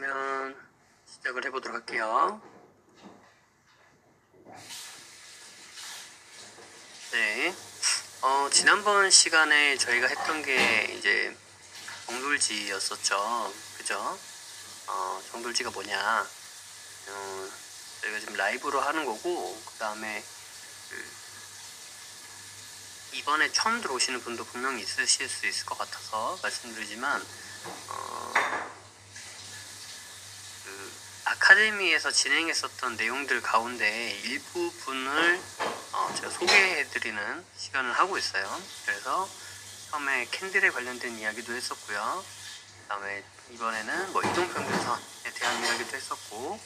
그러면 시작을 해보도록 할게요. 네. 지난번 시간에 저희가 했던 게 이제 정돌지였었죠. 그죠? 정돌지가 뭐냐? 저희가 지금 라이브로 하는 거고, 그 다음에 이번에 처음 들어오시는 분도 분명히 있으실 수 있을 것 같아서 말씀드리지만, 아카데미에서 진행했었던 내용들 가운데 일부분을 제가 소개해드리는 시간을 하고 있어요. 그래서 처음에 캔들에 관련된 이야기도 했었고요. 그 다음에 이번에는 뭐 이동평균선에 대한 이야기도 했었고,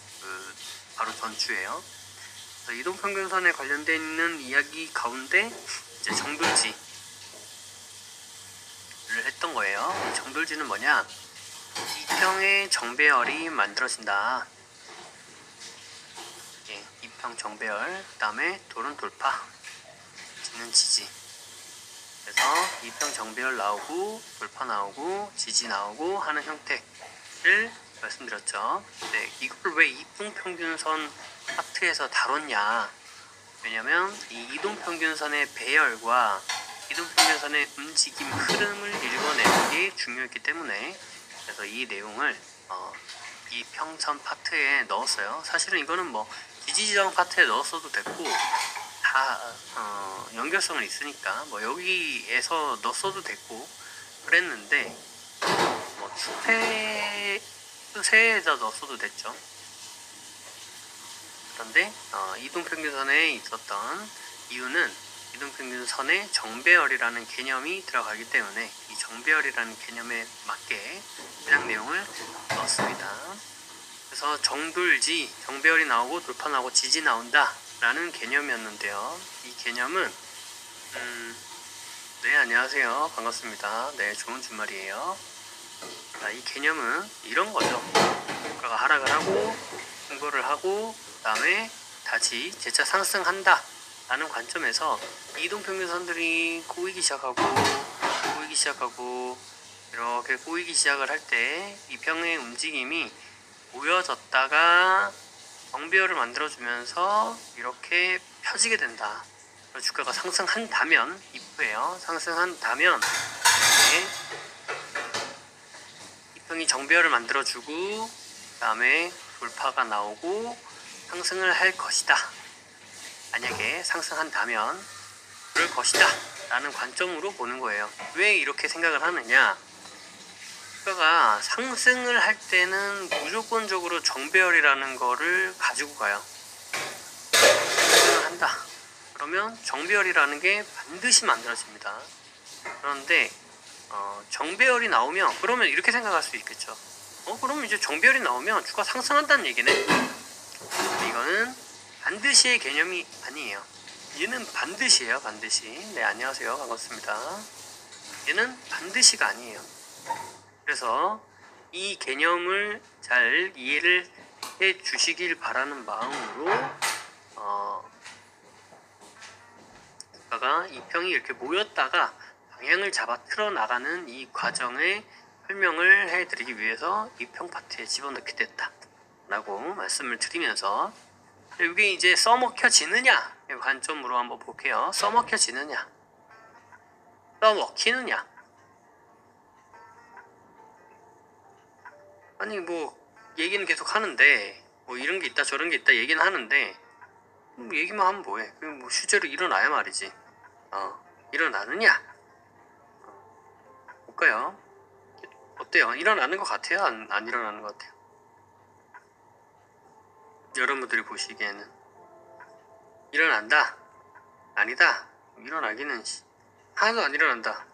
바로 전주예요. 이동평균선에 관련된 있는 이야기 가운데 이제 정돌지를 했던 거예요. 정돌지는 뭐냐? 이평의 정배열이 만들어진다. 이평 정배열, 그 다음에 돌은 돌파, 지는 지지. 그래서 이평 정배열 나오고 돌파 나오고 지지 나오고 하는 형태를 말씀드렸죠. 네, 이걸 왜 이동평균선 파트에서 다뤘냐? 왜냐면 이 이동평균선의 배열과 이동평균선의 움직임 흐름을 읽어내는 게 중요했기 때문에, 그래서 이 내용을 이 평선 파트에 넣었어요. 사실은 이거는 뭐 지지지정 파트에 넣었어도 됐고, 다 연결성은 있으니까 뭐 여기에서 넣었어도 됐고 그랬는데, 뭐 추세에다 넣었어도 됐죠. 그런데 이동평균선에 있었던 이유는 이동평균선의 정배열이라는 개념이 들어가기 때문에 이 정배열이라는 개념에 맞게 해당 내용을 넣었습니다. 그래서 정돌지, 정배열이 나오고 돌파 나오고 지지 나온다 라는 개념이었는데요. 이 개념은 네, 안녕하세요. 반갑습니다. 네, 좋은 주말이에요. 이 개념은 이런 거죠. 주가가 하락을 하고 승부를 하고 그 다음에 다시 재차 상승한다 라는 관점에서 이동평균선들이 꼬이기 시작하고 이렇게 꼬이기 시작을 할 때 이평의 움직임이 모여졌다가 정배열을 만들어주면서 이렇게 펴지게 된다. 주가가 상승한다면, if예요. 상승한다면 이렇게 이평이 정배열을 만들어주고 그 다음에 돌파가 나오고 상승을 할 것이다. 만약에 상승한다면 그럴 것이다 라는 관점으로 보는 거예요. 왜 이렇게 생각을 하느냐? 주가가 상승을 할 때는 무조건적으로 정배열이라는 거를 가지고 가요. 상승을 한다. 그러면 정배열이라는 게 반드시 만들어집니다. 그런데 정배열이 나오면, 그러면 이렇게 생각할 수 있겠죠. 그러면 이제 정배열이 나오면 주가 상승한다는 얘기네? 이거는 반드시의 개념이 아니에요. 얘는 반드시예요, 반드시. 네, 안녕하세요. 반갑습니다. 얘는 반드시가 아니에요. 그래서 이 개념을 잘 이해를 해 주시길 바라는 마음으로 주가가 이평이 이렇게 모였다가 방향을 잡아 틀어나가는 이 과정의 설명을 해드리기 위해서 이평 파트에 집어넣게 됐다 라고 말씀을 드리면서, 이게 이제 써먹혀지느냐 이 관점으로 한번 볼게요. 써먹혀지느냐, 써먹히느냐. 아니 뭐 얘기는 계속 하는데, 뭐 이런 게 있다 저런 게 있다 얘기는 하는데, 뭐 얘기만 하면 뭐해. 뭐 실제로 일어나야 말이지. 일어나느냐? 볼까요? 어때요? 일어나는 것 같아요? 안 일어나는 것 같아요? 여러분들이 보시기에는 일어난다? 아니다? 일어나기는 하나도 안 일어난다.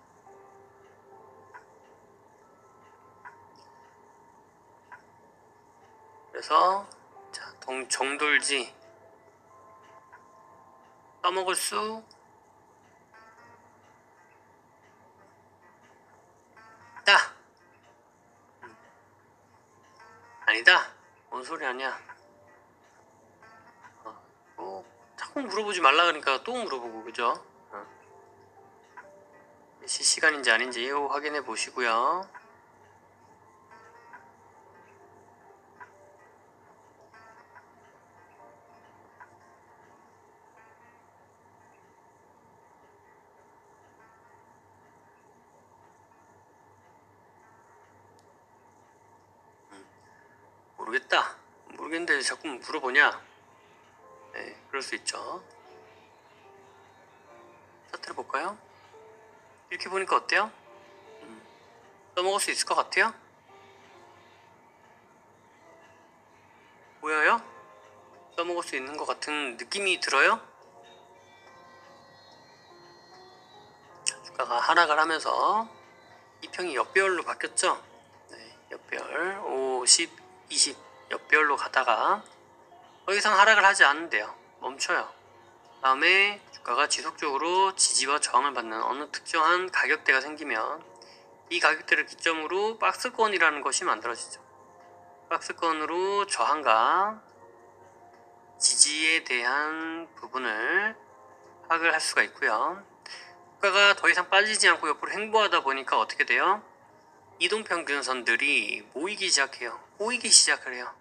그래서 자, 정돌지 써먹을 수 있다? 아니다? 뭔 소리 아니야? 자꾸 물어보지 말라 그러니까 또 물어보고, 그죠? 실시간인지 아닌지 확인해 보시고요. 모르겠다. 모르겠는데 자꾸 물어보냐? 네, 그럴 수 있죠. 차트를 볼까요? 이렇게 보니까 어때요? 써먹을 수 있을 것 같아요? 보여요? 써먹을 수 있는 것 같은 느낌이 들어요? 주가가 하락을 하면서 이평이 역배열로 바뀌었죠? 네, 역배열 50, 20 역배열로 가다가 더 이상 하락을 하지 않는데요. 멈춰요. 다음에 주가가 지속적으로 지지와 저항을 받는 어느 특정한 가격대가 생기면 이 가격대를 기점으로 박스권이라는 것이 만들어지죠. 박스권으로 저항과 지지에 대한 부분을 파악을 할 수가 있고요. 주가가 더 이상 빠지지 않고 옆으로 횡보하다 보니까 어떻게 돼요? 이동평균선들이 모이기 시작해요. 꼬이기 시작을 해요.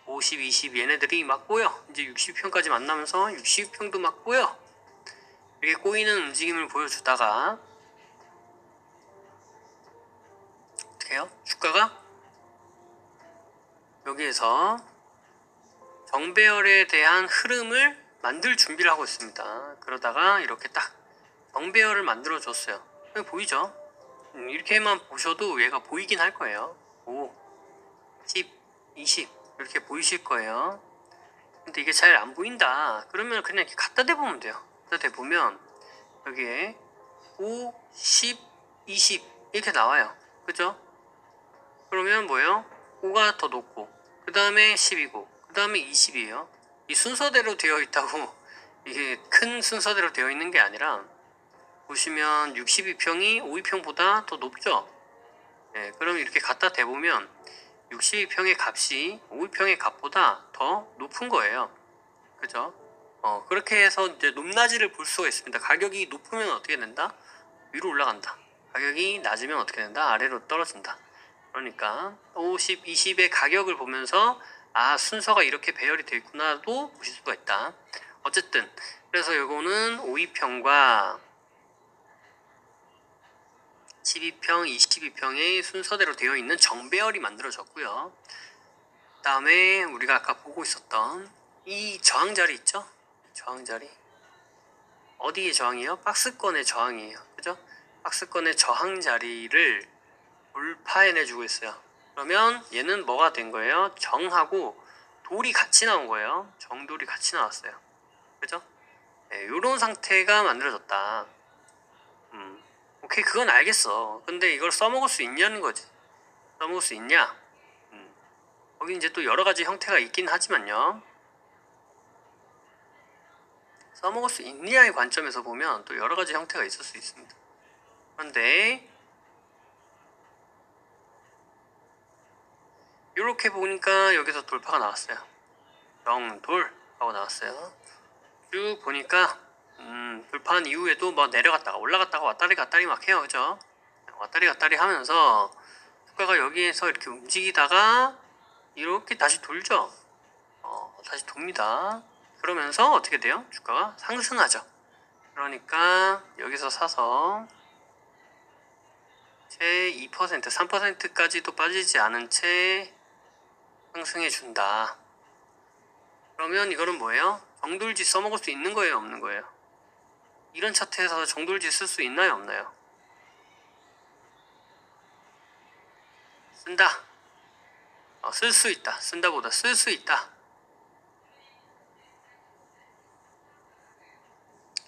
50, 20 얘네들이 막 꼬여. 이제 60평까지 만나면서 60평도 막 꼬여. 이렇게 꼬이는 움직임을 보여주다가 어떻게 해요? 주가가 여기에서 정배열에 대한 흐름을 만들 준비를 하고 있습니다. 그러다가 이렇게 딱 정배열을 만들어 줬어요. 보이죠? 이렇게만 보셔도 얘가 보이긴 할 거예요. 5, 10, 20 이렇게 보이실 거예요. 근데 이게 잘 안 보인다. 그러면 그냥 이렇게 갖다 대보면 돼요. 갖다 대보면 여기에 5, 10, 20 이렇게 나와요. 그죠? 그러면 뭐예요? 5가 더 높고 그 다음에 10이고 그 다음에 20이에요. 이 순서대로 되어 있다고 이게 큰 순서대로 되어 있는 게 아니라 보시면 62평이 52평보다 더 높죠? 네, 그럼 이렇게 갖다 대보면 62평의 값이 52평의 값보다 더 높은 거예요. 그죠? 그렇게 해서 이제 높낮이를 볼 수가 있습니다. 가격이 높으면 어떻게 된다? 위로 올라간다. 가격이 낮으면 어떻게 된다? 아래로 떨어진다. 그러니까 50, 20의 가격을 보면서 아 순서가 이렇게 배열이 되어 있구나도 보실 수가 있다. 어쨌든 그래서 이거는 52평과 12평, 22평의 순서대로 되어 있는 정배열이 만들어졌고요. 그 다음에 우리가 아까 보고 있었던 이 저항자리 있죠? 저항자리. 어디의 저항이에요? 박스권의 저항이에요. 그죠? 박스권의 저항자리를 돌파해내주고 있어요. 그러면 얘는 뭐가 된 거예요? 정하고 돌이 같이 나온 거예요. 정돌이 같이 나왔어요. 그죠? 네, 이런 상태가 만들어졌다. 오케이, 그건 알겠어. 근데 이걸 써먹을 수 있냐는 거지. 써먹을 수 있냐? 거기 이제 또 여러 가지 형태가 있긴 하지만요. 써먹을 수 있느냐의 관점에서 보면 또 여러 가지 형태가 있을 수 있습니다. 그런데 이렇게 보니까 여기서 돌파가 나왔어요. 영돌 하고 나왔어요. 쭉 보니까 돌파한 이후에도 뭐 내려갔다가 올라갔다가 왔다리 갔다리 막 해요. 그죠? 왔다리 갔다리 하면서 주가가 여기에서 이렇게 움직이다가 이렇게 다시 돌죠. 다시 돕니다. 그러면서 어떻게 돼요? 주가가 상승하죠. 그러니까 여기서 사서 채 2%, 3%까지도 빠지지 않은 채 상승해 준다. 그러면 이거는 뭐예요? 정돌지 써먹을 수 있는 거예요, 없는 거예요? 이런 차트에서 정돌지 쓸 수 있나요, 없나요? 쓴다. 쓸 수 있다. 쓴다보다 쓸 수 있다.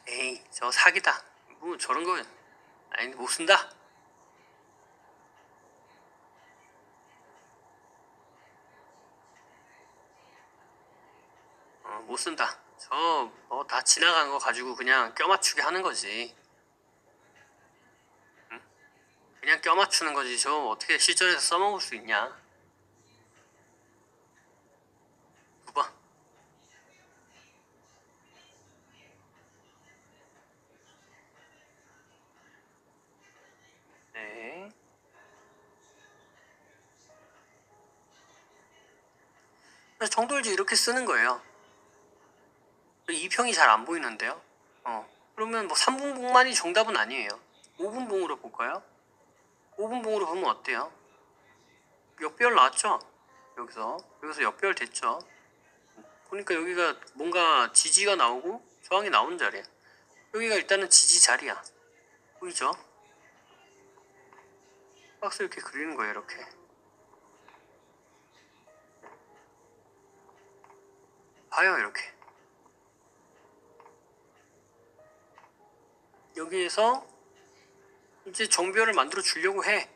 에이, 저 사기다. 뭐 저런 거 아니 못 쓴다. 못 쓴다. 저 뭐 다 지나간 거 가지고 그냥 껴맞추게 하는 거지. 응? 그냥 껴맞추는 거지. 저 어떻게 실전에서 써먹을 수 있냐? 9번. 네. 그래서 정돌지 이렇게 쓰는 거예요. 2평이 잘 안 보이는데요. 그러면 뭐 3분봉만이 정답은 아니에요. 5분봉으로 볼까요? 5분봉으로 보면 어때요? 역배열 나왔죠? 여기서 역별 됐죠. 보니까 여기가 뭔가 지지가 나오고 저항이 나오는 자리야. 여기가 일단은 지지 자리야. 보이죠? 박스 이렇게 그리는 거예요. 이렇게. 봐요. 이렇게. 여기에서 이제 정별을 만들어 주려고 해.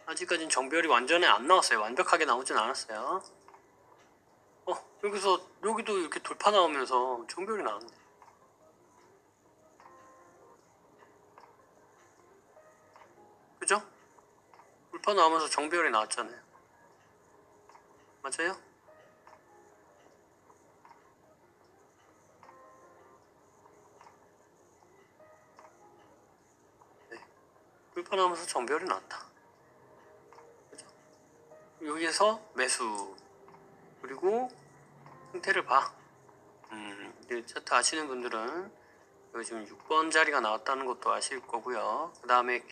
아직까지는 정별이 완전히 안 나왔어요. 완벽하게 나오진 않았어요. 여기도 이렇게 돌파 나오면서 정별이 나왔네. 그죠? 돌파 나오면서 정별이 나왔잖아요. 맞아요? 네. 돌파 나오면서 정별이 나왔다. 그죠? 여기에서 매수. 그리고 상태를 봐. 차트 아시는 분들은 여기 지금 6번 자리가 나왔다는 것도 아실 거고요. 그 다음에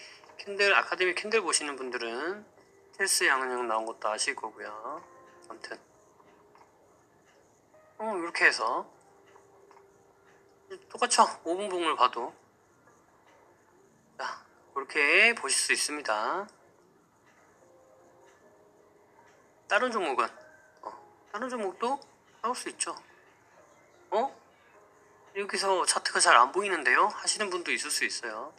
아카데미 캔들 보시는 분들은 텔스 양은형 나온 것도 아실 거고요. 아무튼 이렇게 해서 똑같죠? 5분 봉을 봐도 자, 그렇게 보실 수 있습니다. 다른 종목도 나올 수 있죠. 여기서 차트가 잘 안 보이는데요? 하시는 분도 있을 수 있어요.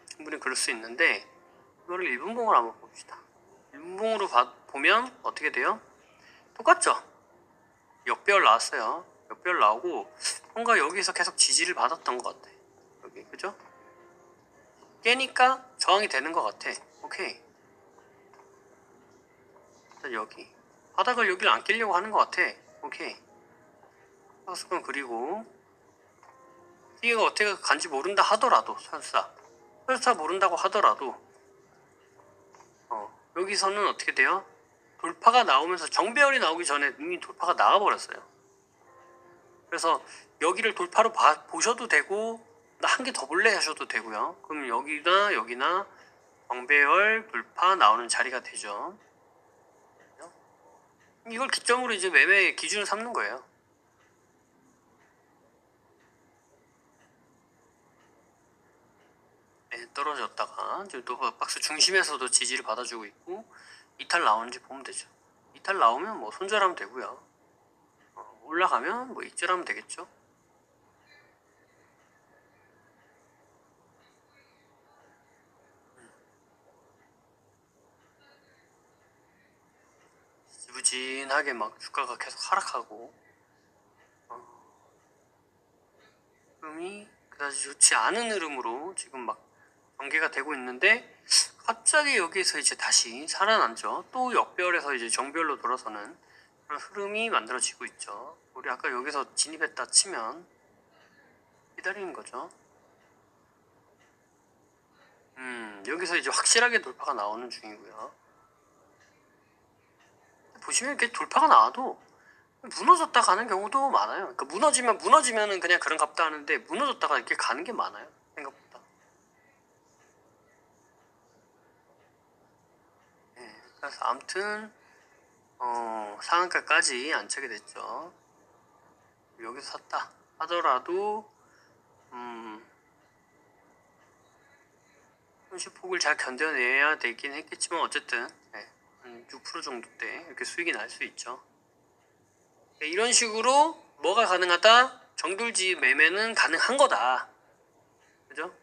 충분히 그럴 수 있는데 이거를 1분봉을 한번 봅시다. 1분봉으로 보면 어떻게 돼요? 똑같죠? 역별 나왔어요. 역별 나오고 뭔가 여기서 계속 지지를 받았던 것 같아. 여기 그죠? 깨니까 저항이 되는 것 같아. 오케이. 일단 여기 바닥을 여기를 안 깨려고 하는 것 같아. 오케이. 박스권 그리고 뒤에가 어떻게 간지 모른다 하더라도 설사 모른다고 하더라도 여기서는 어떻게 돼요? 돌파가 나오면서 정배열이 나오기 전에 이미 돌파가 나가버렸어요. 그래서 여기를 돌파로 보셔도 되고 한 개 더 볼래 하셔도 되고요. 그럼 여기나 정배열 돌파 나오는 자리가 되죠. 이걸 기점으로 이제 매매 기준을 삼는 거예요. 네, 떨어졌다가 이제 또 박스 중심에서도 지지를 받아주고 있고 이탈 나오는지 보면 되죠. 이탈 나오면 뭐 손절하면 되고요. 올라가면 뭐 익절하면 되겠죠. 지부진하게 막 주가가 계속 하락하고 흐름이 그다지 좋지 않은 흐름으로 지금 막 전개가 되고 있는데 갑자기 여기에서 이제 다시 살아났죠. 또 역별에서 이제 정별로 돌아서는 그런 흐름이 만들어지고 있죠. 우리 아까 여기서 진입했다 치면 기다리는 거죠. 여기서 이제 확실하게 돌파가 나오는 중이고요. 보시면 이렇게 돌파가 나와도 무너졌다 가는 경우도 많아요. 그러니까 무너지면은 그냥 그런 값다 하는데 무너졌다가 이렇게 가는 게 많아요. 생각보다. 네, 그래서 아무튼 상한가까지 안착이 됐죠. 여기서 샀다 하더라도 손실폭을 잘 견뎌내야 되긴 했겠지만 어쨌든 한 6% 정도 때 이렇게 수익이 날 수 있죠. 이런 식으로 뭐가 가능하다? 정돌지 매매는 가능한 거다. 그죠?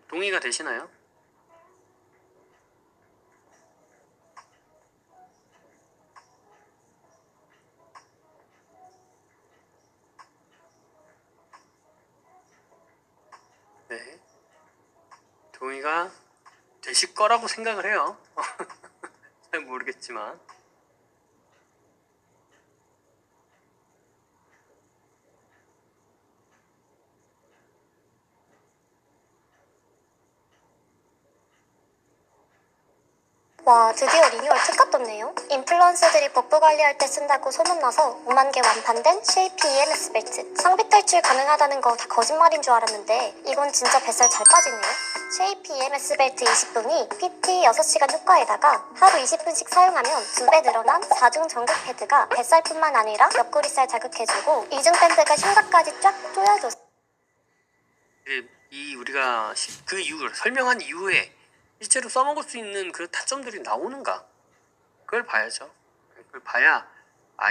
동의가 되시나요? 네. 동의가 되실 거라고 생각을 해요. 잘 모르겠지만. 와, 드디어 리뉴얼 특가 떴네요. 인플루언서들이 복부 관리할 때 쓴다고 소문나서 5만 개 완판된 쉐이피 EMS 벨트. 상비 탈출 가능하다는 거 다 거짓말인 줄 알았는데 이건 진짜 뱃살 잘 빠지네요. 쉐이피 EMS 벨트 20분이 PT 6시간 효과에다가 하루 20분씩 사용하면 2배 늘어난 4중 전극 패드가 뱃살뿐만 아니라 옆구리살 자극해주고 이중 밴드가 심각까지 쫙 조여줬어. 우리가 그 이유를 설명한 이후에 실제로 써먹을 수 있는 그 타점들이 나오는가? 그걸 봐야죠. 그걸 봐야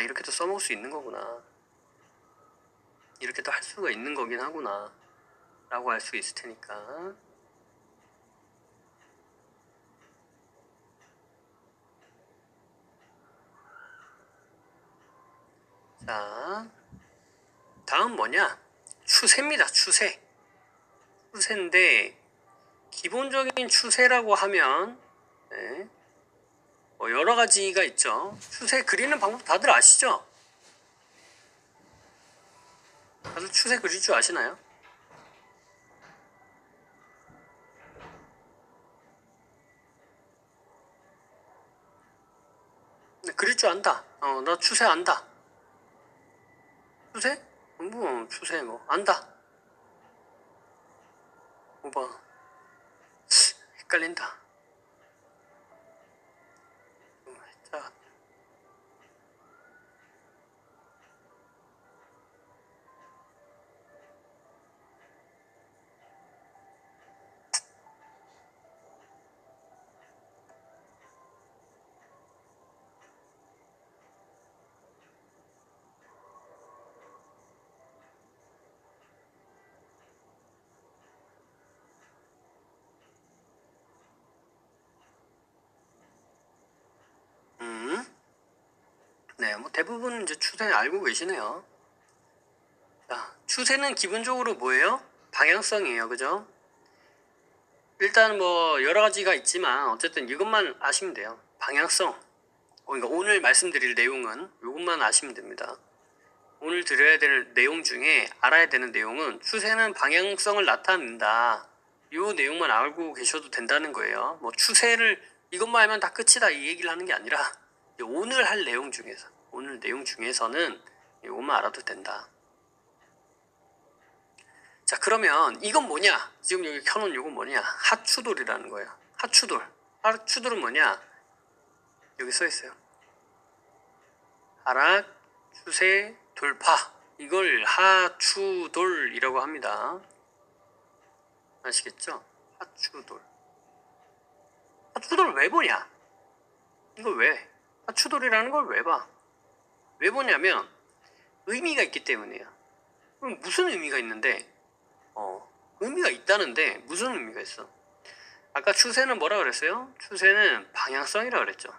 이렇게도 써먹을 수 있는 거구나. 이렇게도 할 수가 있는 거긴 하구나 라고 할 수 있을 테니까. 자, 다음 뭐냐? 추세입니다. 추세인데 기본적인 추세라고 하면 여러 가지가 있죠. 추세 그리는 방법 다들 아시죠? 다들 추세 그릴 줄 아시나요? 그릴 줄 안다. 나 추세 안다. 추세? 추세 안다. 봐. 헷갈린다. 자, 네, 대부분 이제 추세 알고 계시네요. 자, 추세는 기본적으로 뭐예요? 방향성이에요, 그죠? 일단 여러 가지가 있지만 어쨌든 이것만 아시면 돼요. 방향성. 그러니까 오늘 말씀드릴 내용은 이것만 아시면 됩니다. 오늘 드려야 될 내용 중에 알아야 되는 내용은 추세는 방향성을 나타낸다. 이 내용만 알고 계셔도 된다는 거예요. 추세를 이것만 알면 다 끝이다 이 얘기를 하는 게 아니라 오늘 할 내용 중에서 오늘 내용 중에서는 이것만 알아도 된다. 자, 그러면 이건 뭐냐? 지금 여기 켜놓은 이건 뭐냐? 하추돌이라는 거예요. 하추돌은 뭐냐? 여기 써 있어요. 하락, 추세, 돌파. 이걸 하추돌이라고 합니다. 아시겠죠? 하추돌. 하추돌을 왜 보냐? 이걸 왜? 하추돌이라는 걸 왜 봐? 왜 보냐면 의미가 있기 때문이에요. 그럼 무슨 의미가 있는데? 의미가 있다는데 무슨 의미가 있어? 아까 추세는 뭐라 그랬어요? 추세는 방향성이라 그랬죠.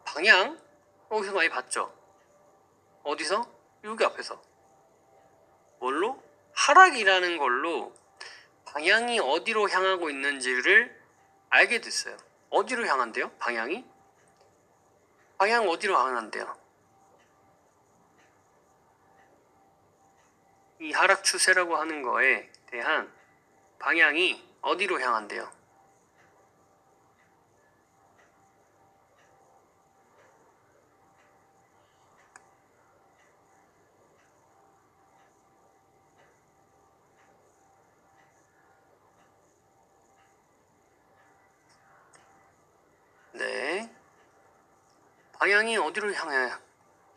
방향? 어디서 많이 봤죠? 어디서? 여기 앞에서. 뭘로? 하락이라는 걸로 방향이 어디로 향하고 있는지를 알게 됐어요. 어디로 향한대요? 방향 어디로 향한대요? 이 하락 추세라고 하는 거에 대한 방향이 어디로 향한대요? 네. 방향이 어디로 향해요?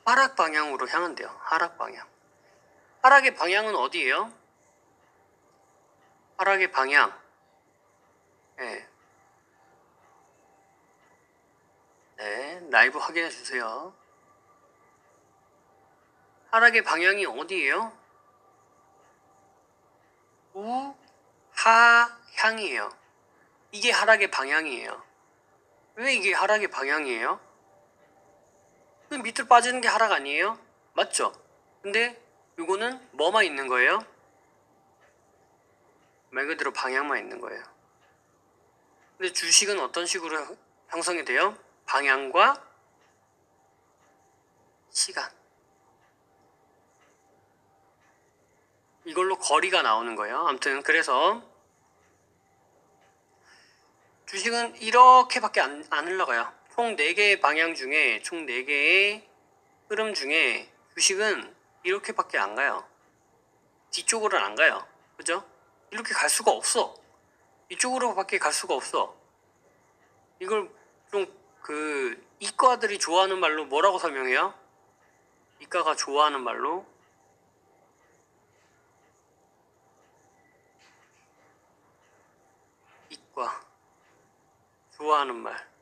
하락 방향으로 향한대요. 하락 방향. 하락의 방향은 어디예요? 하락의 방향. 네. 라이브 확인해 주세요. 하락의 방향이 어디예요? 우하향이에요. 이게 하락의 방향이에요. 왜 이게 하락의 방향이에요? 밑으로 빠지는 게 하락 아니에요? 맞죠? 근데 이거는 뭐만 있는 거예요? 말 그대로 방향만 있는 거예요. 근데 주식은 어떤 식으로 형성이 돼요? 방향과 시간. 이걸로 거리가 나오는 거예요. 아무튼 그래서 주식은 이렇게밖에 안 흘러가요. 총 4개의 방향 중에 총 4개의 흐름 중에 주식은 이렇게밖에 안 가요. 뒤쪽으로는 안 가요. 그죠? 이렇게 갈 수가 없어. 이쪽으로밖에 갈 수가 없어. 이걸 좀 이과들이 좋아하는 말로 뭐라고 설명해요? 이과가 좋아하는 말로 이과 좋아하는 말.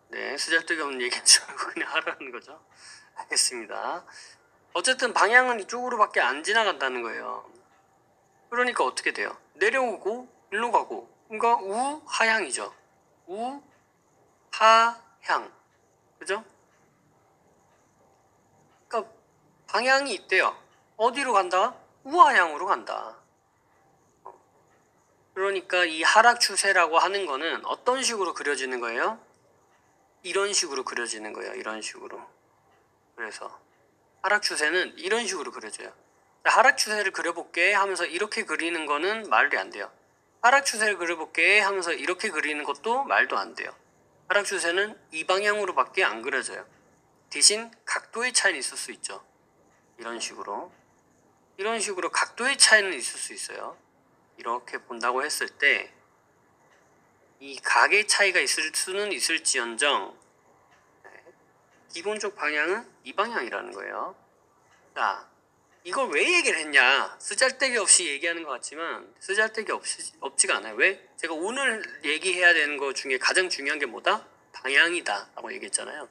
네, 쓰잘데기 없는 얘기인 줄 알고 그냥 하라는 거죠. 알겠습니다. 어쨌든 방향은 이쪽으로밖에 안 지나간다는 거예요. 그러니까 어떻게 돼요? 내려오고 일로 가고, 그러니까 우하향이죠. 우하향, 그죠? 그러니까 방향이 있대요. 어디로 간다? 우하향으로 간다. 그러니까 이 하락 추세라고 하는 거는 어떤 식으로 그려지는 거예요? 이런 식으로 그려지는 거예요. 이런 식으로. 그래서 하락 추세는 이런 식으로 그려져요. 하락 추세를 그려볼게 하면서 이렇게 그리는 거는 말이 안 돼요. 하락 추세를 그려볼게 하면서 이렇게 그리는 것도 말도 안 돼요. 하락 추세는 이 방향으로밖에 안 그려져요. 대신 각도의 차이는 있을 수 있죠. 이런 식으로 각도의 차이는 있을 수 있어요. 이렇게 본다고 했을 때 이 각의 차이가 있을 수는 있을지언정 기본적 방향은 이 방향이라는 거예요. 자, 이걸 왜 얘기를 했냐? 쓰잘데기 없이 얘기하는 것 같지만 쓰잘데기 없지가 않아요. 왜? 제가 오늘 얘기해야 되는 것 중에 가장 중요한 게 뭐다? 방향이다 라고 얘기했잖아요.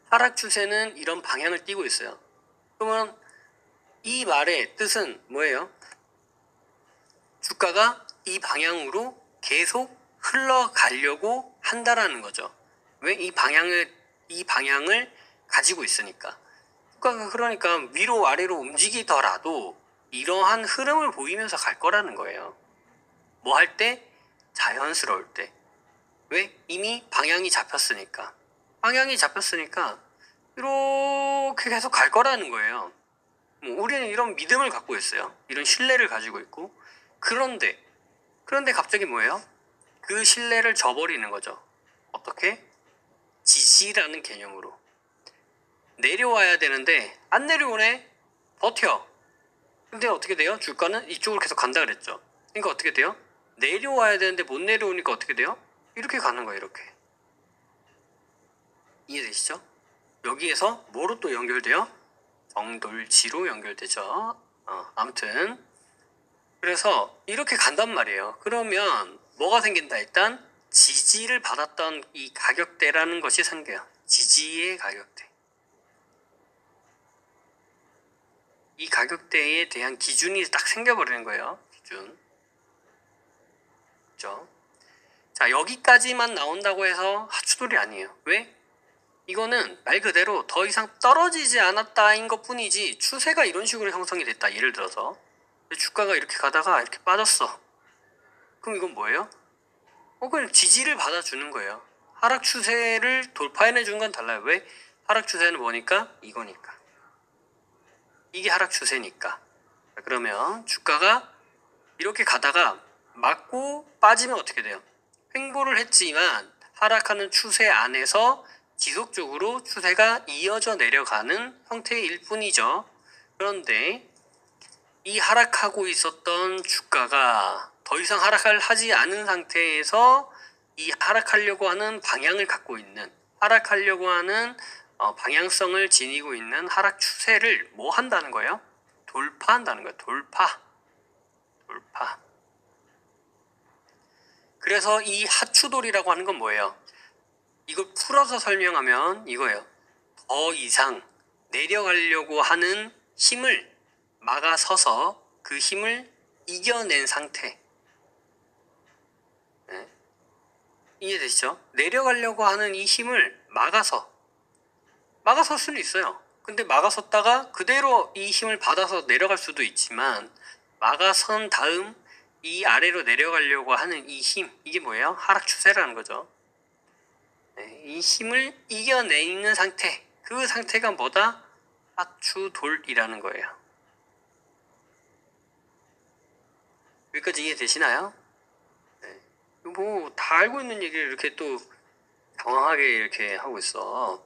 하락 추세는 이런 방향을 띠고 있어요. 그러면 이 말의 뜻은 뭐예요? 주가가 이 방향으로 계속 흘러가려고 한다라는 거죠. 왜? 이 방향을 가지고 있으니까. 주가가 그러니까 위로 아래로 움직이더라도 이러한 흐름을 보이면서 갈 거라는 거예요. 뭐 할 때? 자연스러울 때. 왜? 이미 방향이 잡혔으니까. 방향이 잡혔으니까 이렇게 계속 갈 거라는 거예요. 우리는 이런 믿음을 갖고 있어요. 이런 신뢰를 가지고 있고. 그런데 갑자기 뭐예요? 그 신뢰를 저버리는 거죠. 어떻게? 지지라는 개념으로. 내려와야 되는데 안 내려오네. 버텨. 근데 어떻게 돼요? 주가는 이쪽으로 계속 간다 그랬죠. 그러니까 어떻게 돼요? 내려와야 되는데 못 내려오니까 어떻게 돼요? 이렇게 가는 거예요. 이렇게. 이해되시죠? 여기에서 뭐로 또 연결돼요? 정돌지로 연결되죠. 아무튼 그래서 이렇게 간단 말이에요. 그러면 뭐가 생긴다? 일단 지지를 받았던 이 가격대라는 것이 생겨요. 지지의 가격대. 이 가격대에 대한 기준이 딱 생겨버리는 거예요. 기준. 그렇죠? 자, 여기까지만 나온다고 해서 하추돌이 아니에요. 왜? 이거는 말 그대로 더 이상 떨어지지 않았다인 것 뿐이지 추세가 이런 식으로 형성이 됐다. 예를 들어서 주가가 이렇게 가다가 이렇게 빠졌어. 그럼 이건 뭐예요? 그냥 지지를 받아주는 거예요. 하락 추세를 돌파해내 준 건 달라요. 왜? 하락 추세는 뭐니까? 이거니까. 이게 하락 추세니까. 그러면 주가가 이렇게 가다가 맞고 빠지면 어떻게 돼요? 횡보를 했지만 하락하는 추세 안에서 지속적으로 추세가 이어져 내려가는 형태일 뿐이죠. 그런데 이 하락하고 있었던 주가가 더 이상 하락을 하지 않은 상태에서 이 하락하려고 하는 방향을 갖고 있는, 하락하려고 하는 방향성을 지니고 있는 하락 추세를 뭐 한다는 거예요? 돌파한다는 거예요. 돌파. 그래서 이 하추돌이라고 하는 건 뭐예요? 이걸 풀어서 설명하면 이거예요. 더 이상 내려가려고 하는 힘을 막아서서 그 힘을 이겨낸 상태. 네. 이해되시죠? 내려가려고 하는 이 힘을 막아설 수는 있어요. 근데 막아섰다가 그대로 이 힘을 받아서 내려갈 수도 있지만 막아선 다음 이 아래로 내려가려고 하는 이 힘, 이게 뭐예요? 하락 추세라는 거죠. 네, 이 힘을 이겨내는 상태. 그 상태가 뭐다? 하추돌이라는 거예요. 여기까지 이해되시나요? 네. 뭐 다 알고 있는 얘기를 이렇게 또 당황하게 이렇게 하고 있어.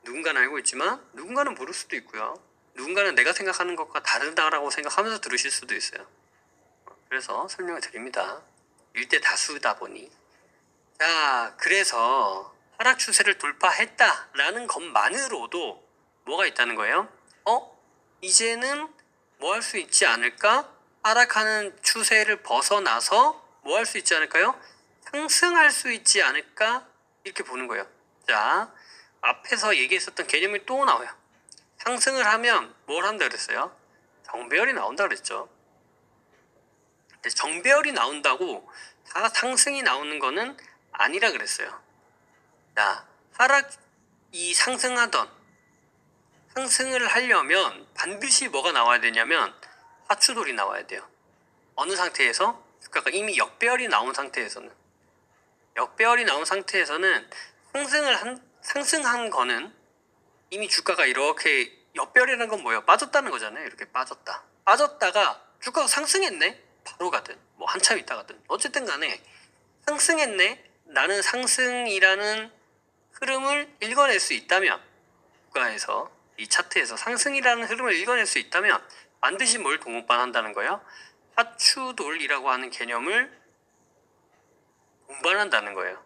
누군가는 알고 있지만 누군가는 모를 수도 있고요. 누군가는 내가 생각하는 것과 다르다라고 생각하면서 들으실 수도 있어요. 그래서 설명을 드립니다. 일대 다수다 보니. 자, 그래서 하락 추세를 돌파했다라는 것만으로도 뭐가 있다는 거예요? 이제는 뭐 할 수 있지 않을까? 하락하는 추세를 벗어나서 뭐 할 수 있지 않을까요? 상승할 수 있지 않을까? 이렇게 보는 거예요. 자, 앞에서 얘기했었던 개념이 또 나와요. 상승을 하면 뭘 한다 그랬어요? 정배열이 나온다 그랬죠. 근데 정배열이 나온다고 다 상승이 나오는 거는 아니라 그랬어요. 자, 하락이 상승을 하려면 반드시 뭐가 나와야 되냐면 하추돌이 나와야 돼요. 어느 상태에서? 주가가 이미 역배열이 나온 상태에서는 상승한 거는 이미 주가가 이렇게 역배열이라는 건 뭐예요? 빠졌다는 거잖아요. 이렇게 빠졌다가 주가가 상승했네? 바로 가든 뭐 한참 있다가든 어쨌든 간에 상승했네? 나는 상승이라는 흐름을 읽어낼 수 있다면 주가에서 이 차트에서 상승이라는 흐름을 읽어낼 수 있다면 반드시 뭘 동반한다는 거예요? 하추돌이라고 하는 개념을 동반한다는 거예요.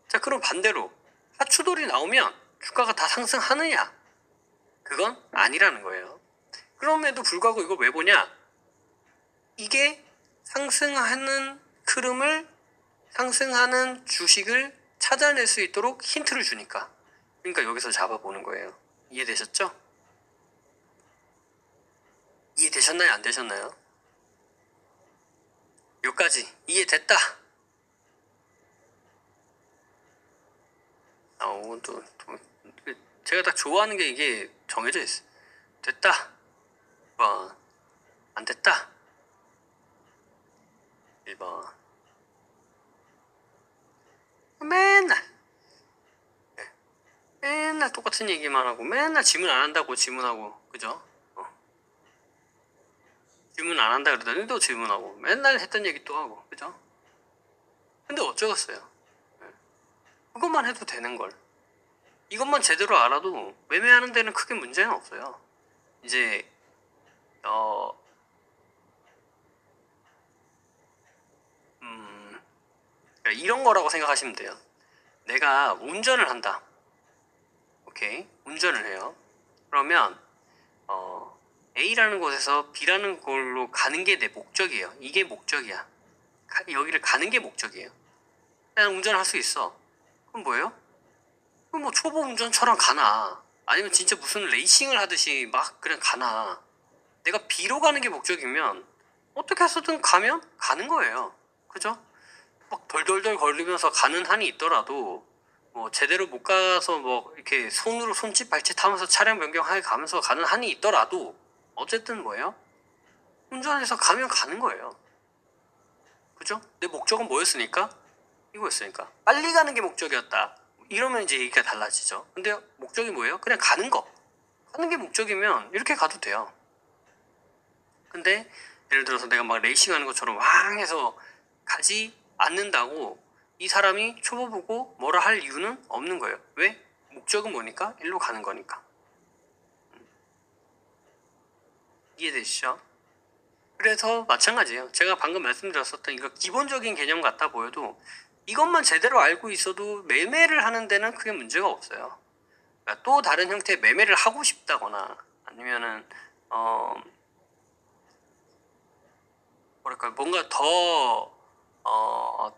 자, 그럼 반대로 하추돌이 나오면 주가가 다 상승하느냐? 그건 아니라는 거예요. 그럼에도 불구하고 이걸 왜 보냐? 이게 상승하는 흐름을, 상승하는 주식을 찾아낼 수 있도록 힌트를 주니까. 그러니까 여기서 잡아보는 거예요. 이해되셨죠? 이해되셨나요? 안 되셨나요? 여기까지 이해됐다. 제가 딱 좋아하는 게 이게 정해져 있어요. 됐다. 1번. 안 됐다. 1번. 맨날 똑같은 얘기만 하고 맨날 질문 안 한다고 질문하고, 그죠? 질문 안 한다 그러더니 또 질문하고 맨날 했던 얘기 또 하고, 그죠? 근데 어쩌겠어요. 그것만 해도 되는 걸. 이것만 제대로 알아도 매매하는 데는 크게 문제는 없어요. 이제 이런 거라고 생각하시면 돼요. 내가 운전을 한다. 오케이, 운전을 해요. 그러면 A라는 곳에서 B라는 곳으로 가는 게 내 목적이에요. 이게 목적이야. 여기를 가는 게 목적이에요. 나는 운전을 할 수 있어. 그럼 뭐예요? 그럼 뭐 초보 운전처럼 가나, 아니면 진짜 무슨 레이싱을 하듯이 막 그냥 가나. 내가 B로 가는 게 목적이면 어떻게 해서든 가면 가는 거예요. 그죠? 막 덜덜덜 걸리면서 가는 한이 있더라도 뭐 제대로 못 가서 뭐 이렇게 손으로 손짓 발짓 하면서 차량 변경하게 가면서 가는 한이 있더라도 어쨌든 뭐예요? 운전해서 가면 가는 거예요. 그죠? 내 목적은 뭐였으니까? 이거였으니까. 빨리 가는 게 목적이었다. 이러면 이제 얘기가 달라지죠. 근데 목적이 뭐예요? 그냥 가는 거. 가는 게 목적이면 이렇게 가도 돼요. 근데 예를 들어서 내가 막 레이싱 하는 것처럼 왕 해서 가지 않는다고 이 사람이 초보보고 뭐라 할 이유는 없는 거예요. 왜? 목적은 뭐니까? 일로 가는 거니까. 이해되시죠? 그래서 마찬가지예요. 제가 방금 말씀드렸었던 이거 기본적인 개념 같아 보여도 이것만 제대로 알고 있어도 매매를 하는 데는 크게 문제가 없어요. 그러니까 또 다른 형태의 매매를 하고 싶다거나 아니면은 뭐랄까 뭔가 더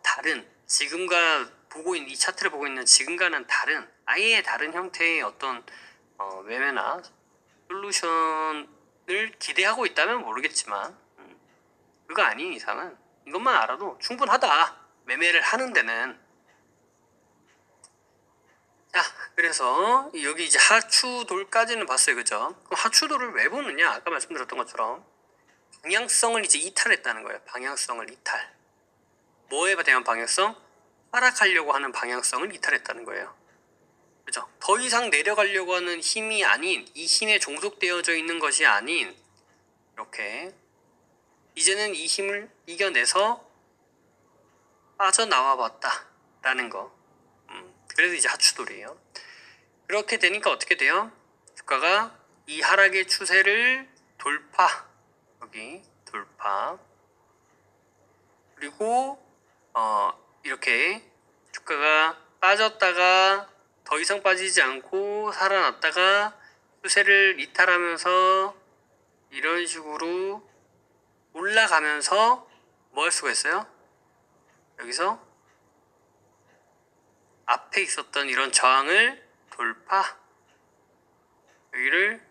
다른, 지금과 보고 있는 이 차트를 보고 있는 지금과는 다른, 아예 다른 형태의 어떤 매매나 솔루션을 기대하고 있다면 모르겠지만 그거 아닌 이상은 이것만 알아도 충분하다. 매매를 하는 데는. 자, 그래서 여기 이제 하추돌까지는 봤어요. 그죠? 그럼 하추돌을 왜 보느냐? 아까 말씀드렸던 것처럼 방향성을 이제 이탈했다는 거예요. 방향성을 이탈. 뭐에 대한 방향성? 하락하려고 하는 방향성을 이탈했다는 거예요. 그죠? 더 이상 내려가려고 하는 힘이 아닌, 이 힘에 종속되어져 있는 것이 아닌, 이렇게 이제는 이 힘을 이겨내서 빠져나와 봤다 라는 거. 그래서 이제 하추돌이에요. 그렇게 되니까 어떻게 돼요? 주가가 이 하락의 추세를 돌파, 여기 돌파, 그리고 이렇게 주가가 빠졌다가 더 이상 빠지지 않고 살아났다가 추세를 이탈하면서 이런 식으로 올라가면서 뭐 할 수가 있어요? 여기서 앞에 있었던 이런 저항을 돌파, 여기를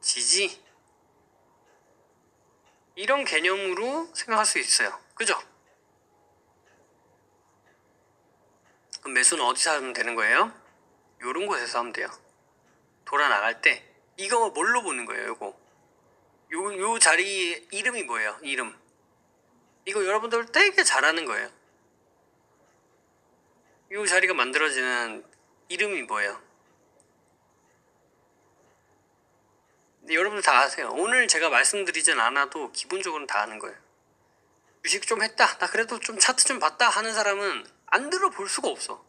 지지, 이런 개념으로 생각할 수 있어요. 그죠? 그럼 매수는 어디서 하면 되는 거예요? 요런 곳에서 하면 돼요. 돌아 나갈 때 이거 뭘로 보는 거예요? 요 자리 이름이 뭐예요? 이름. 이거 여러분들 되게 잘하는 거예요. 요 자리가 만들어지는 이름이 뭐예요? 여러분들 다 아세요. 오늘 제가 말씀드리진 않아도 기본적으로는 다 아는 거예요. 주식 좀 했다, 나 그래도 좀 차트 좀 봤다 하는 사람은 안 들어볼 수가 없어.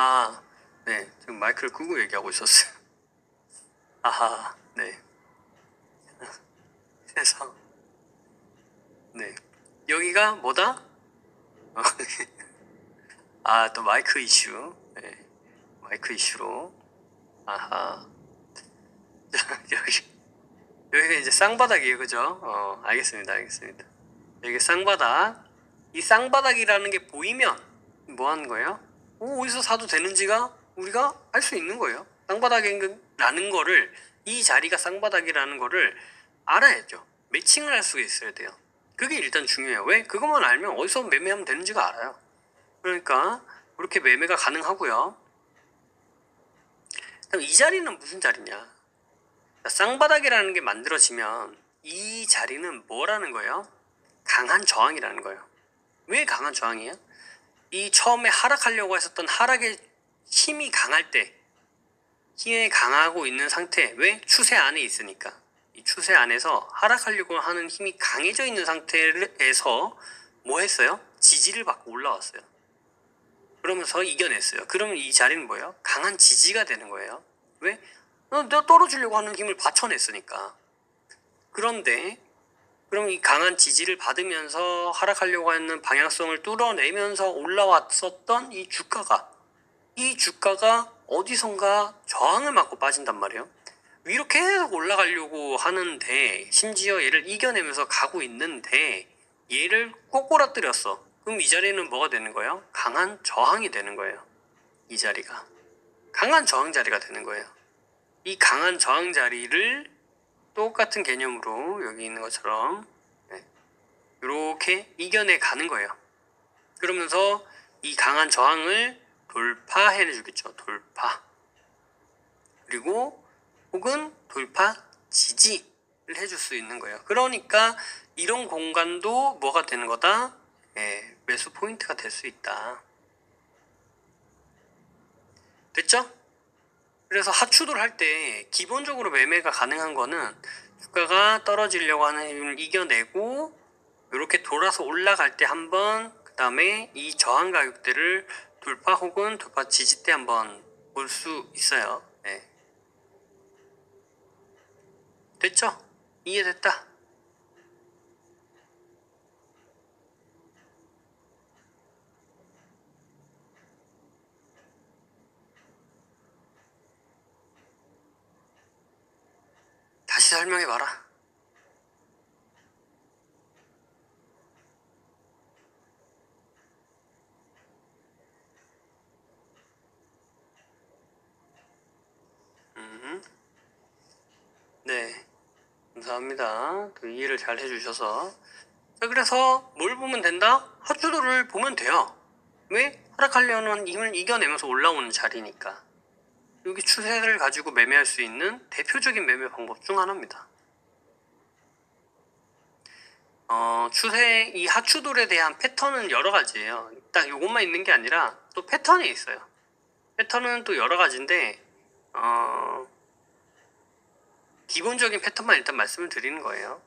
아, 네. 지금 마이크를 끄고 얘기하고 있었어요. 아하, 네. 그래서, 네. 여기가 뭐다? 아, 또 마이크 이슈. 네. 마이크 이슈로. 아하. 여기가 이제 쌍바닥이에요. 그죠? 알겠습니다. 알겠습니다. 여기 쌍바닥. 이 쌍바닥이라는 게 보이면 뭐 하는 거예요? 어디서 사도 되는지가 우리가 알 수 있는 거예요. 쌍바닥이라는 거를, 이 자리가 쌍바닥이라는 거를 알아야죠. 매칭을 할 수가 있어야 돼요. 그게 일단 중요해요. 왜? 그것만 알면 어디서 매매하면 되는지가 알아요. 그러니까 그렇게 매매가 가능하고요. 그럼 이 자리는 무슨 자리냐? 쌍바닥이라는 게 만들어지면 이 자리는 뭐라는 거예요? 강한 저항이라는 거예요. 왜 강한 저항이에요? 이 처음에 하락하려고 했었던 하락의 힘이 강할 때, 힘이 강하고 있는 상태, 왜? 추세 안에 있으니까. 이 추세 안에서 하락하려고 하는 힘이 강해져 있는 상태에서 뭐 했어요? 지지를 받고 올라왔어요. 그러면서 이겨냈어요. 그러면 이 자리는 뭐예요? 강한 지지가 되는 거예요. 왜? 내가 떨어지려고 하는 힘을 받쳐냈으니까. 그런데 그럼 이 강한 지지를 받으면서 하락하려고 하는 방향성을 뚫어내면서 올라왔었던 이 주가가 어디선가 저항을 맞고 빠진단 말이에요. 위로 계속 올라가려고 하는데, 심지어 얘를 이겨내면서 가고 있는데 얘를 꼬꾸라뜨렸어. 그럼 이 자리는 뭐가 되는 거예요? 강한 저항이 되는 거예요. 이 자리가 강한 저항 자리가 되는 거예요. 이 강한 저항 자리를 똑같은 개념으로 여기 있는 것처럼 이렇게 이겨내 가는 거예요. 그러면서 이 강한 저항을 돌파해 주겠죠. 돌파. 그리고 혹은 돌파 지지를 해줄 수 있는 거예요. 그러니까 이런 공간도 뭐가 되는 거다? 매수 포인트가 될 수 있다. 됐죠? 그래서 하추돌 할 때 기본적으로 매매가 가능한 거는 주가가 떨어지려고 하는 힘을 이겨내고 이렇게 돌아서 올라갈 때 한번, 그 다음에 이 저항 가격대를 돌파 혹은 돌파 지지대 한번 볼 수 있어요. 네. 됐죠? 이해됐다? 다시 설명해봐라. 네. 감사합니다. 또 이해를 잘 해주셔서. 자, 그래서 뭘 보면 된다? 하추도를 보면 돼요. 왜? 하락하려는 힘을 이겨내면서 올라오는 자리니까. 여기 추세를 가지고 매매할 수 있는 대표적인 매매 방법 중 하나입니다. 추세, 이 하추돌에 대한 패턴은 여러 가지예요. 딱 이것만 있는 게 아니라 또 패턴이 있어요. 패턴은 또 여러 가지인데, 기본적인 패턴만 일단 말씀을 드리는 거예요.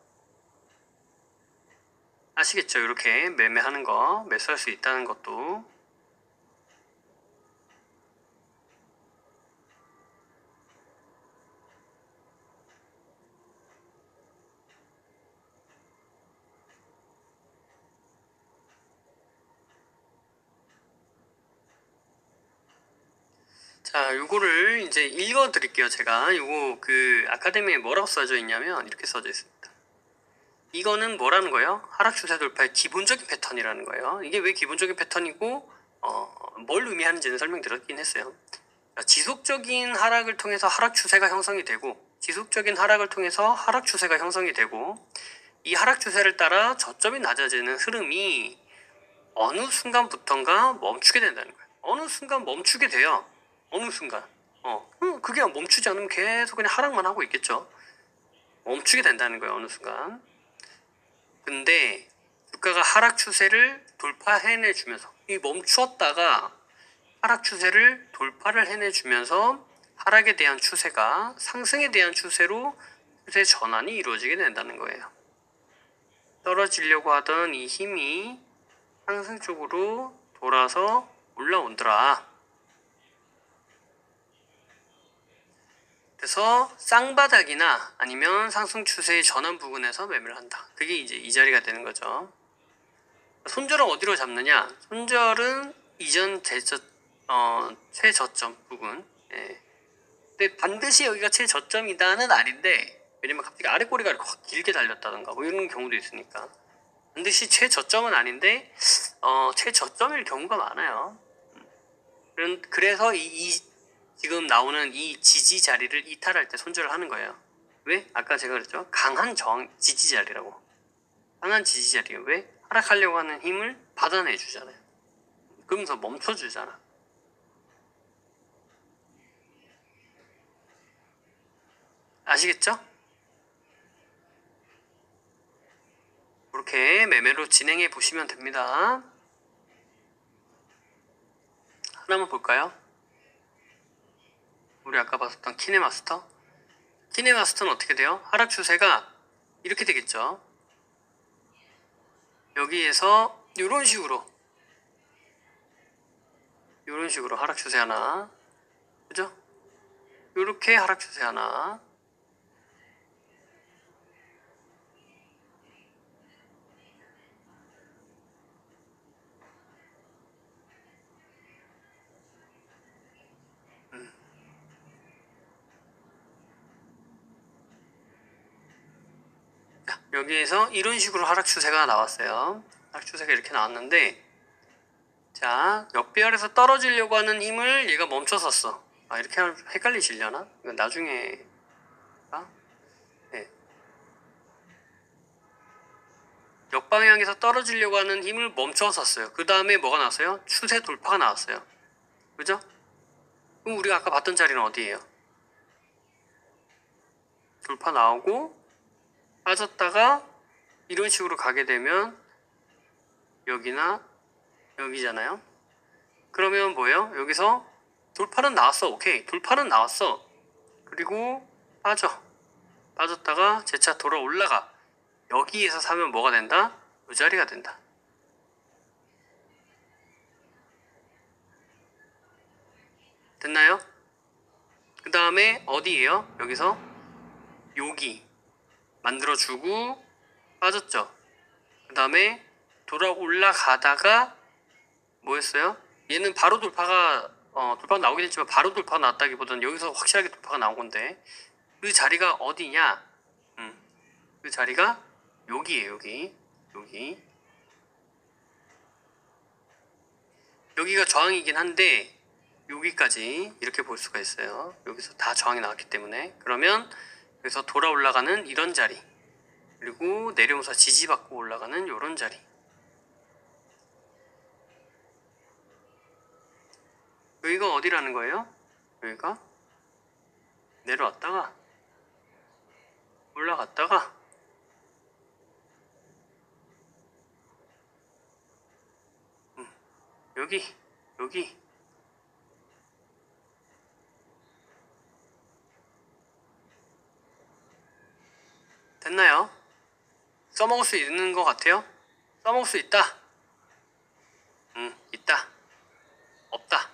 아시겠죠? 이렇게 매매하는 거, 매수할 수 있다는 것도. 자, 요거를 이제 읽어 드릴게요. 제가 요거 그 아카데미에 뭐라고 써져 있냐면 이렇게 써져 있습니다. 이거는 뭐라는 거예요? 하락 추세 돌파의 기본적인 패턴이라는 거예요. 이게 왜 기본적인 패턴이고 뭘 의미하는지는 설명드렸긴 했어요. 지속적인 하락을 통해서 하락 추세가 형성이 되고, 지속적인 하락을 통해서 하락 추세가 형성이 되고, 이 하락 추세를 따라 저점이 낮아지는 흐름이 어느 순간부턴가 멈추게 된다는 거예요. 어느 순간 멈추게 돼요. 어느 순간. 그게 멈추지 않으면 계속 그냥 하락만 하고 있겠죠. 멈추게 된다는 거예요. 어느 순간. 근데 주가가 하락 추세를 돌파해내주면서, 이 멈추었다가 하락 추세를 돌파를 해내주면서 하락에 대한 추세가 상승에 대한 추세로 추세 전환이 이루어지게 된다는 거예요. 떨어지려고 하던 이 힘이 상승 쪽으로 돌아서 올라온더라. 그래서 쌍바닥이나 아니면 상승 추세의 전환 부근에서 매매를 한다. 그게 이제 이 자리가 되는 거죠. 손절은 어디로 잡느냐? 손절은 이전 최저점 부근. 예. 근데 반드시 여기가 최저점이다는 아닌데, 왜냐면 갑자기 아래 꼬리가 이렇게 확 길게 달렸다던가 뭐 이런 경우도 있으니까 반드시 최저점은 아닌데 최저점일 경우가 많아요. 그래서 지금 나오는 이 지지 자리를 이탈할 때 손절을 하는 거예요. 왜? 아까 제가 그랬죠. 강한 지지 자리라고. 강한 지지 자리예요. 왜? 하락하려고 하는 힘을 받아내 주잖아요. 그러면서 멈춰 주잖아. 아시겠죠? 이렇게 매매로 진행해 보시면 됩니다. 하나만 볼까요? 우리 아까 봤었던 키네마스터. 키네마스터는 어떻게 돼요? 하락 추세가 이렇게 되겠죠. 여기에서 이런 식으로 하락 추세 하나, 그죠? 이렇게 하락 추세 하나, 여기에서 이런 식으로 하락 추세가 나왔어요. 하락 추세가 이렇게 나왔는데, 자, 역배열에서 떨어지려고 하는 힘을 얘가 멈춰섰어. 이렇게 하면 헷갈리시려나? 이건 나중에 네. 역방향에서 떨어지려고 하는 힘을 멈춰섰어요. 그 다음에 뭐가 나왔어요? 추세 돌파가 나왔어요. 그죠? 그럼 우리가 아까 봤던 자리는 어디예요? 돌파 나오고 빠졌다가 이런 식으로 가게 되면 여기나 여기잖아요. 그러면 뭐예요? 여기서 돌파는 나왔어. 오케이, 돌파는 나왔어. 그리고 빠졌다가 재차 돌아 올라가. 여기에서 사면 뭐가 된다? 이 자리가 된다. 됐나요? 그 다음에 어디예요? 여기서 여기 만들어주고 빠졌죠. 그 다음에 돌아 올라가다가 뭐였어요? 얘는 바로 돌파가 나오긴 했지만 바로 돌파가 나왔다기보다는 여기서 확실하게 돌파가 나온 건데 그 자리가 어디냐? 그 자리가 여기예요. 여기가 저항이긴 한데 여기까지 이렇게 볼 수가 있어요. 여기서 다 저항이 나왔기 때문에. 그러면 여기서 돌아 올라가는 이런 자리, 그리고 내려오면서 지지받고 올라가는 이런 자리. 여기가 어디라는 거예요? 여기가 내려왔다가 올라갔다가 여기 됐나요? 써먹을 수 있는 것 같아요? 써먹을 수 있다? 있다. 없다.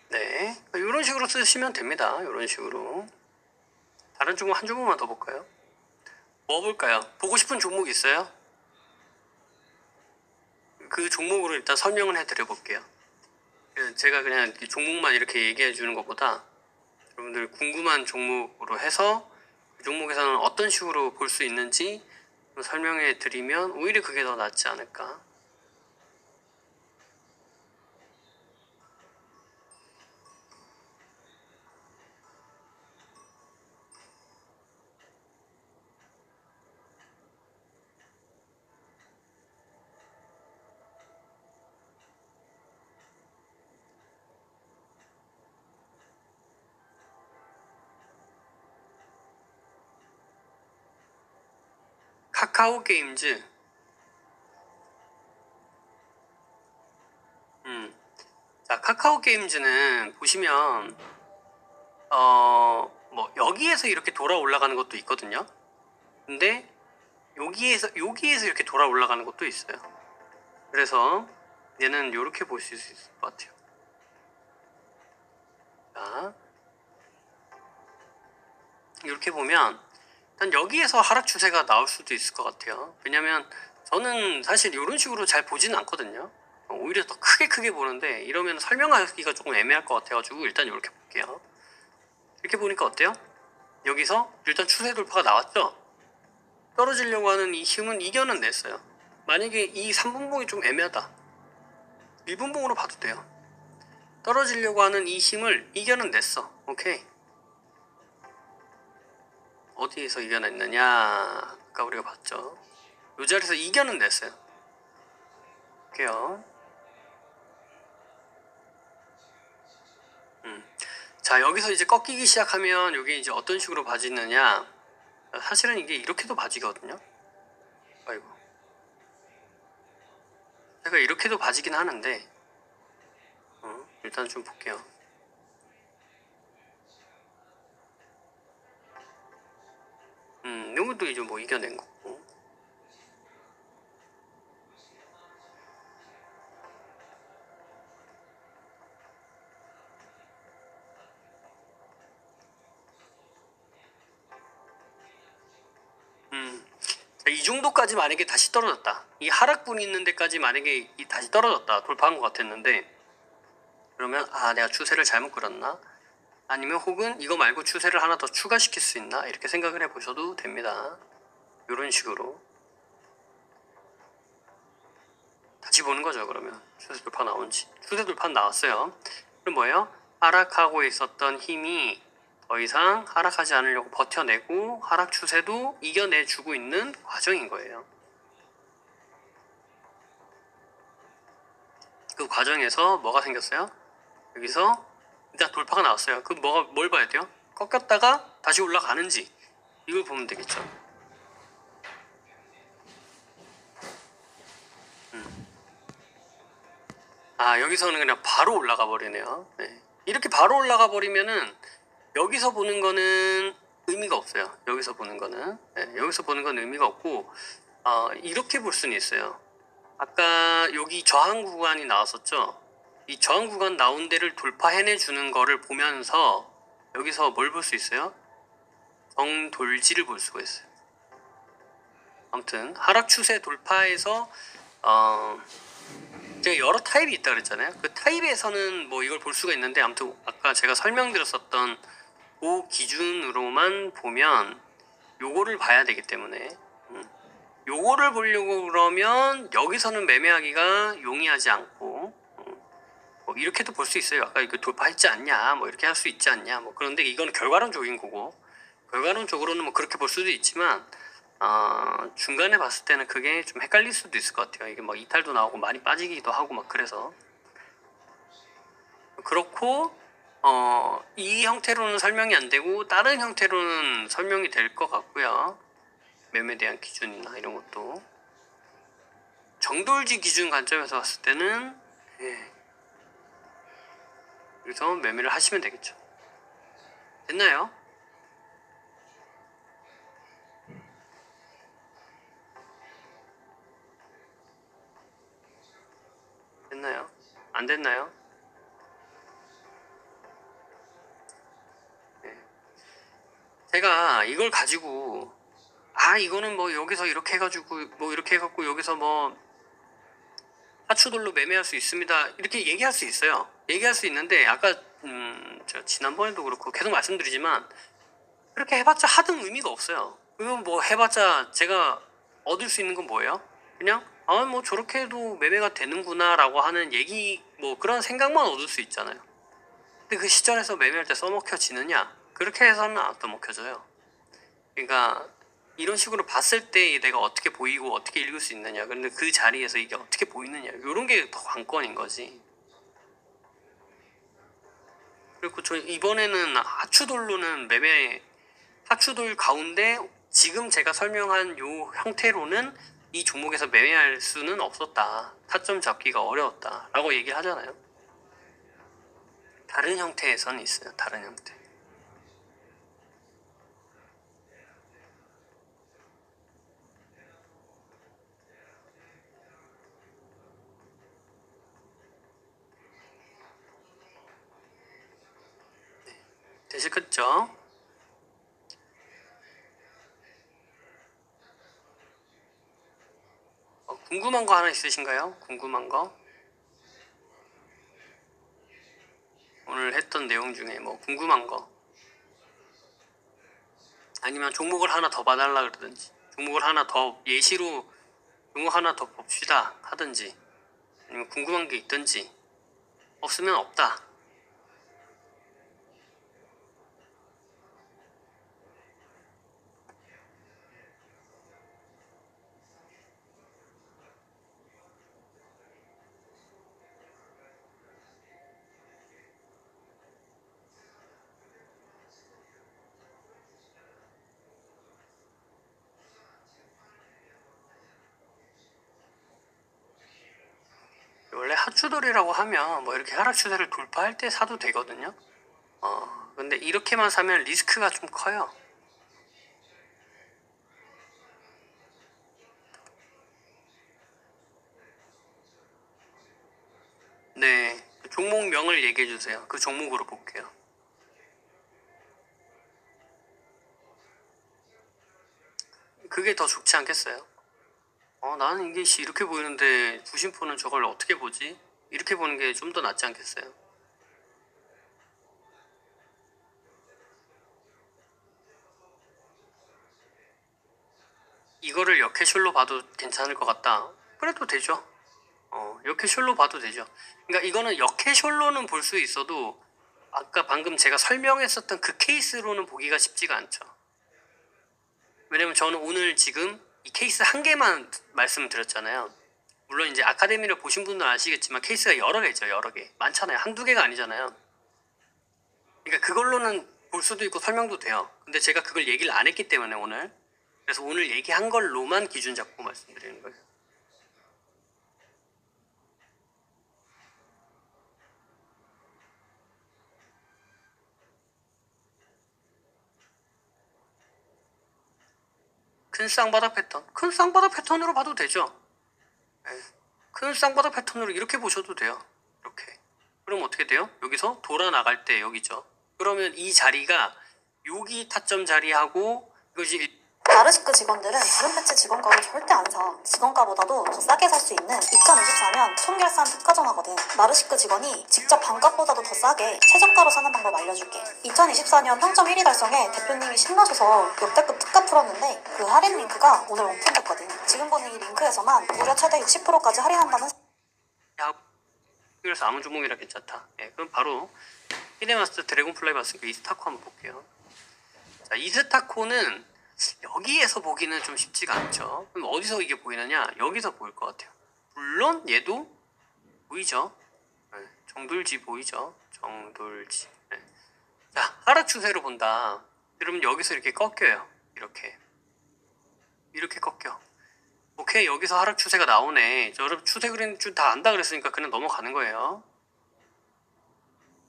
네, 이런 식으로 쓰시면 됩니다. 이런 식으로. 다른 종목 한 종목만 더 볼까요? 뭐 볼까요? 보고 싶은 종목 있어요? 그 종목으로 일단 설명을 해드려 볼게요. 제가 그냥 종목만 이렇게 얘기해 주는 것보다 여러분들 궁금한 종목으로 해서 그 종목에서는 어떤 식으로 볼 수 있는지 설명해 드리면 오히려 그게 더 낫지 않을까. 카카오 게임즈. 자, 카카오 게임즈는 보시면 뭐 여기에서 이렇게 돌아 올라가는 것도 있거든요. 근데 여기에서 이렇게 돌아 올라가는 것도 있어요. 그래서 얘는 이렇게 보실 수 있을 것 같아요. 자, 이렇게 보면 일단 여기에서 하락 추세가 나올 수도 있을 것 같아요. 왜냐면 저는 사실 이런 식으로 잘 보지는 않거든요. 오히려 더 크게 보는데 이러면 설명하기가 조금 애매할 것 같아가지고 일단 이렇게 볼게요. 이렇게 보니까 어때요? 여기서 일단 추세 돌파가 나왔죠? 떨어지려고 하는 이 힘은 이겨는 냈어요. 만약에 이 3분봉이 좀 애매하다, 1분봉으로 봐도 돼요. 떨어지려고 하는 이 힘을 이겨는 냈어. 오케이. 어디에서 이겨냈느냐? 아까 우리가 봤죠. 이 자리에서 이겨는 냈어요. 볼게요. 자, 여기서 이제 꺾이기 시작하면 이게 이제 어떤 식으로 봐지느냐? 사실은 이게 이렇게도 봐지거든요. 아이고. 제가 이렇게도 봐지긴 하는데, 일단 좀 볼게요. 이것도 이제 뭐 이겨낸 거고. 자, 이 이 정도까지 만약에 다시 떨어졌다. 이 하락분이 있는 데까지 만약에 다시 떨어졌다. 돌파한 것 같았는데 그러면 내가 추세를 잘못 끌었나? 아니면 혹은 이거 말고 추세를 하나 더 추가시킬 수 있나? 이렇게 생각을 해보셔도 됩니다. 이런 식으로 다시 보는 거죠. 그러면 추세 돌파 나온지. 추세 돌파 나왔어요. 그럼 뭐예요? 하락하고 있었던 힘이 더 이상 하락하지 않으려고 버텨내고 하락 추세도 이겨내주고 있는 과정인 거예요. 그 과정에서 뭐가 생겼어요? 여기서 일단 돌파가 나왔어요. 그 뭘 봐야 돼요? 꺾였다가 다시 올라가는지 이걸 보면 되겠죠. 여기서는 그냥 바로 올라가 버리네요. 네. 이렇게 바로 올라가 버리면은 여기서 보는 거는 의미가 없어요. 여기서 보는 거는 여기서 보는 건 의미가 없고 이렇게 볼 수는 있어요. 아까 여기 저항 구간이 나왔었죠. 이 저항 구간 나온 데를 돌파해내 주는 거를 보면서 여기서 뭘 볼 수 있어요? 정돌지를 볼 수가 있어요. 아무튼 하락 추세 돌파에서 제가 여러 타입이 있다 그랬잖아요. 그 타입에서는 뭐 이걸 볼 수가 있는데 아무튼 아까 제가 설명드렸었던 그 기준으로만 보면 요거를 봐야 되기 때문에 요거를 보려고 그러면 여기서는 매매하기가 용이하지 않고 뭐 이렇게도 볼 수 있어요. 아까 이거 돌파했지 않냐 뭐 이렇게 할 수 있지 않냐 뭐 그런데 이거는 결과론적인 거고 결과론적으로는 뭐 그렇게 볼 수도 있지만 중간에 봤을 때는 그게 좀 헷갈릴 수도 있을 것 같아요. 이게 막 이탈도 나오고 많이 빠지기도 하고 막 그래서 그렇고 이 형태로는 설명이 안 되고 다른 형태로는 설명이 될 것 같고요. 매매에 대한 기준이나 이런 것도 정돌지 기준 관점에서 봤을 때는 여기서 매매를 하시면 되겠죠. 됐나요? 됐나요? 안 됐나요? 제가 이걸 가지고 이거는 뭐 여기서 이렇게 해가지고 뭐 이렇게 해갖고 여기서 뭐 하추돌로 매매할 수 있습니다 이렇게 얘기할 수 있어요. 얘기할 수 있는데 아까 제가 지난번에도 그렇고 계속 말씀드리지만 그렇게 해봤자 하등 의미가 없어요. 그리고 뭐 해봤자 제가 얻을 수 있는 건 뭐예요? 그냥 뭐 저렇게 해도 매매가 되는구나 라고 하는 얘기 뭐 그런 생각만 얻을 수 있잖아요. 근데 그 시절에서 매매할 때 써먹혀지느냐? 그렇게 해서는 안 써먹혀져요. 그러니까 이런 식으로 봤을 때 내가 어떻게 보이고 어떻게 읽을 수 있느냐. 근데 그 자리에서 이게 어떻게 보이느냐. 이런 게 더 관건인 거지. 그리고 저 이번에는 하추돌로는 하추돌 가운데 지금 제가 설명한 요 형태로는 이 종목에서 매매할 수는 없었다. 타점 잡기가 어려웠다. 라고 얘기를 하잖아요. 다른 형태에서는 있어요. 다른 형태. 되셨겠죠? 궁금한 거 하나 있으신가요? 궁금한 거? 오늘 했던 내용 중에 뭐 궁금한 거 아니면 종목을 하나 더 봐달라 그러든지 종목을 하나 더 예시로 종목 하나 더 봅시다 하든지 아니면 궁금한 게 있든지 없으면 없다. 원래 하추돌이라고 하면 뭐 이렇게 하락 추세를 돌파할 때 사도 되거든요. 근데 이렇게만 사면 리스크가 좀 커요. 네, 종목명을 얘기해 주세요. 그 종목으로 볼게요. 그게 더 좋지 않겠어요? 나는 이게 이렇게 보이는데 구심포는 저걸 어떻게 보지? 이렇게 보는 게 좀 더 낫지 않겠어요? 이거를 역해숄로 봐도 괜찮을 것 같다. 그래도 되죠. 역해숄로 봐도 되죠. 그러니까 이거는 역해숄로는 볼 수 있어도 아까 방금 제가 설명했었던 그 케이스로는 보기가 쉽지가 않죠. 왜냐면 저는 오늘 지금 이 케이스 한 개만 말씀드렸잖아요. 물론 이제 아카데미를 보신 분들은 아시겠지만 케이스가 여러 개죠. 여러 개. 많잖아요. 한두 개가 아니잖아요. 그러니까 그걸로는 볼 수도 있고 설명도 돼요. 근데 제가 그걸 얘기를 안 했기 때문에 오늘, 그래서 오늘 얘기한 걸로만 기준 잡고 말씀드리는 거예요. 큰 쌍바닥 패턴, 큰 쌍바닥 패턴으로 봐도 되죠. 네. 큰 쌍바닥 패턴으로 이렇게 보셔도 돼요. 이렇게. 그럼 어떻게 돼요? 여기서 돌아 나갈 때 여기죠. 그러면 이 자리가 여기 타점 자리하고 이것이 마르시크 직원들은 다른 패치 직원가를 절대 안 사. 직원가보다도 더 싸게 살 수 있는 2024년 총결산 특가전화거든. 마르시크 직원이 직접 반값보다도 더 싸게 최저가로 사는 방법 알려줄게. 2024년 평점 1위 달성에 대표님이 신나셔서 역대급 특가 풀었는데 그 할인 링크가 오늘 오픈됐거든. 지금 보는 이 링크에서만 무려 최대 60%까지 할인한다는. 야, 그래서 아무 종목이라 괜찮다. 예, 그럼 바로 히데마스터 드래곤플라이 봤으니까 이스타코 한번 볼게요. 자, 이스타코는 여기에서 보기는 좀 쉽지가 않죠. 그럼 어디서 이게 보이느냐? 여기서 보일 것 같아요. 물론 얘도 보이죠. 네, 정돌지 보이죠. 정돌지. 네. 자, 하락 추세로 본다. 그러면 여기서 이렇게 꺾여요. 이렇게 꺾여. 오케이, 여기서 하락 추세가 나오네. 저 여러분 추세 그리는 줄 다 안다 그랬으니까 그냥 넘어가는 거예요.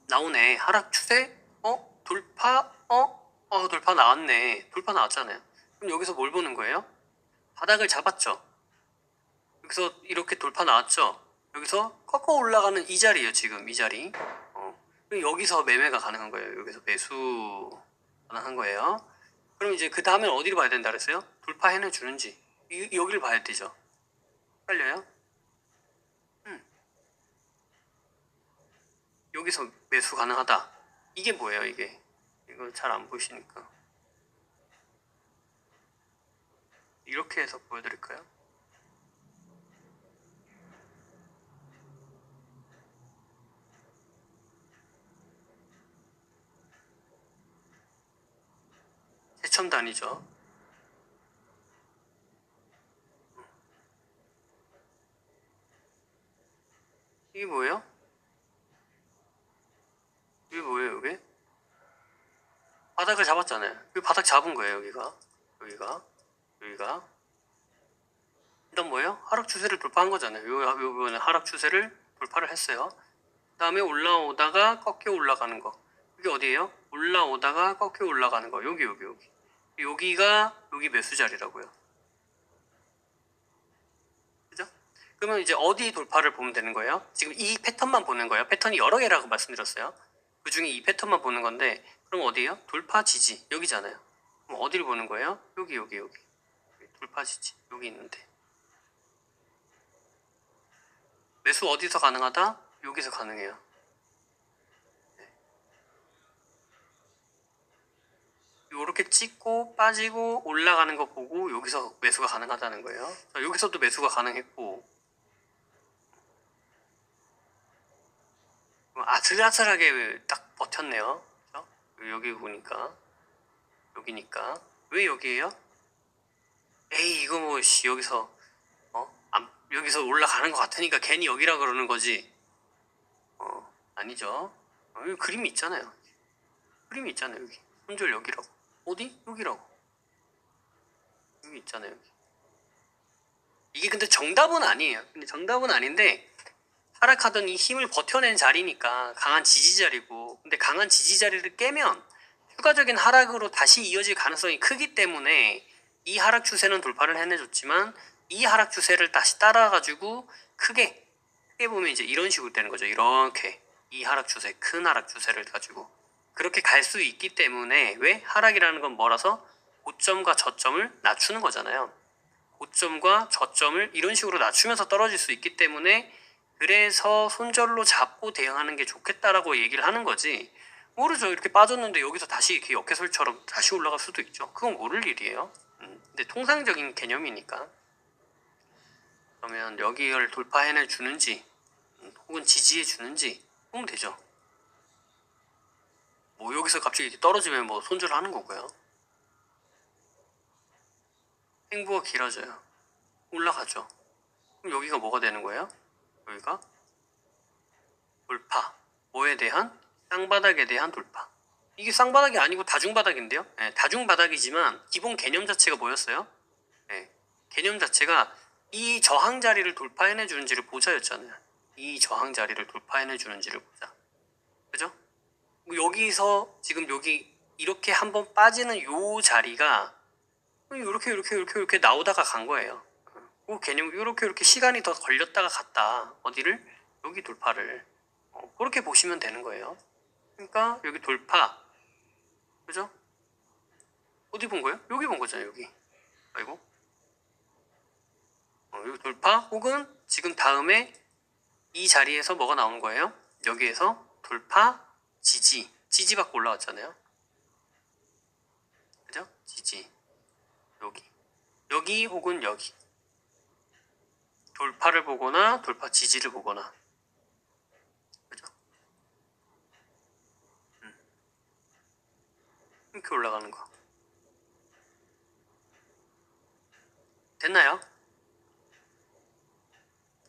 나오네. 하락 추세? 돌파? 돌파 나왔네. 돌파 나왔잖아요. 그럼 여기서 뭘 보는 거예요? 바닥을 잡았죠. 여기서 이렇게 돌파 나왔죠. 여기서 꺾어 올라가는 이 자리예요. 지금 이 자리. 그럼 여기서 매매가 가능한 거예요. 여기서 매수 가능한 거예요. 그럼 이제 그 다음에 어디를 봐야 된다 그랬어요? 돌파해내 주는지 여기를 봐야 되죠. 헷갈려요? 여기서 매수 가능하다. 이게 뭐예요? 이게 이거 잘 안 보이시니까 이렇게 해서 보여드릴까요? 최첨단이죠. 이게 뭐예요? 이게 뭐예요? 이게 바닥을 잡았잖아요. 여기 바닥 잡은 거예요. 여기가 일단 뭐예요? 하락 추세를 돌파한 거잖아요. 요거는 하락 추세를 돌파를 했어요. 그 다음에 올라오다가 꺾여 올라가는 거. 이게 어디예요? 올라오다가 꺾여 올라가는 거. 여기. 여기가 여기 매수 자리라고요. 그죠? 그러면 이제 어디 돌파를 보면 되는 거예요? 지금 이 패턴만 보는 거예요. 패턴이 여러 개라고 말씀드렸어요. 그 중에 이 패턴만 보는 건데, 그럼 어디예요? 돌파 지지 여기잖아요. 그럼 어디를 보는 거예요? 여기. 돌파 지지 여기 있는데. 매수 어디서 가능하다? 여기서 가능해요. 이렇게 찍고 빠지고 올라가는 거 보고 여기서 매수가 가능하다는 거예요. 여기서도 매수가 가능했고 아슬아슬하게 딱 버텼네요. 그렇죠? 여기 보니까 여기니까 왜 여기에요? 에이 이거 뭐 여기서 여기서 올라가는 것 같으니까 괜히 여기라 그러는 거지. 아니죠. 여기 그림이 있잖아요. 여기 손절 여기라고. 어디? 여기라고. 여기 있잖아요. 여기. 이게 근데 정답은 아니에요. 근데 정답은 아닌데 하락하던 이 힘을 버텨낸 자리니까 강한 지지 자리고, 근데 강한 지지 자리를 깨면 추가적인 하락으로 다시 이어질 가능성이 크기 때문에 이 하락 추세는 돌파를 해내줬지만 이 하락 추세를 다시 따라가지고 크게 보면 이제 이런 식으로 되는 거죠. 이렇게 이 하락 추세, 큰 하락 추세를 가지고 그렇게 갈 수 있기 때문에, 왜? 하락이라는 건 뭐라서 고점과 저점을 낮추는 거잖아요. 고점과 저점을 이런 식으로 낮추면서 떨어질 수 있기 때문에 그래서 손절로 잡고 대응하는 게 좋겠다라고 얘기를 하는 거지. 모르죠. 이렇게 빠졌는데 여기서 다시 이렇게 역회설처럼 다시 올라갈 수도 있죠. 그건 모를 일이에요. 근데 통상적인 개념이니까. 그러면 여기를 돌파해내 주는지 혹은 지지해 주는지 보면 되죠. 뭐 여기서 갑자기 이렇게 떨어지면 뭐 손절하는 거고요. 행보가 길어져요. 올라가죠. 그럼 여기가 뭐가 되는 거예요? 여기가 돌파. 뭐에 대한? 쌍바닥에 대한 돌파. 이게 쌍바닥이 아니고 다중바닥인데요. 네, 다중바닥이지만 기본 개념 자체가 뭐였어요? 네, 개념 자체가 이 저항 자리를 돌파해내 주는지를 보자였잖아요. 이 저항 자리를 돌파해내 주는지를 보자. 그죠? 여기서 지금 여기 이렇게 한번 빠지는 요 자리가 이렇게 나오다가 간 거예요. 그 개념 이렇게 시간이 더 걸렸다가 갔다. 어디를? 여기 돌파를. 그렇게 보시면 되는 거예요. 그러니까 여기 돌파. 그죠? 어디 본 거예요? 여기 본 거잖아요. 여기. 아이고. 여기 돌파 혹은 지금 다음에 이 자리에서 뭐가 나오는 거예요? 여기에서 돌파, 지지 받고 올라왔잖아요. 그죠? 지지. 여기 혹은 여기. 돌파를 보거나 돌파 지지를 보거나. 그죠? 이렇게 올라가는 거. 됐나요?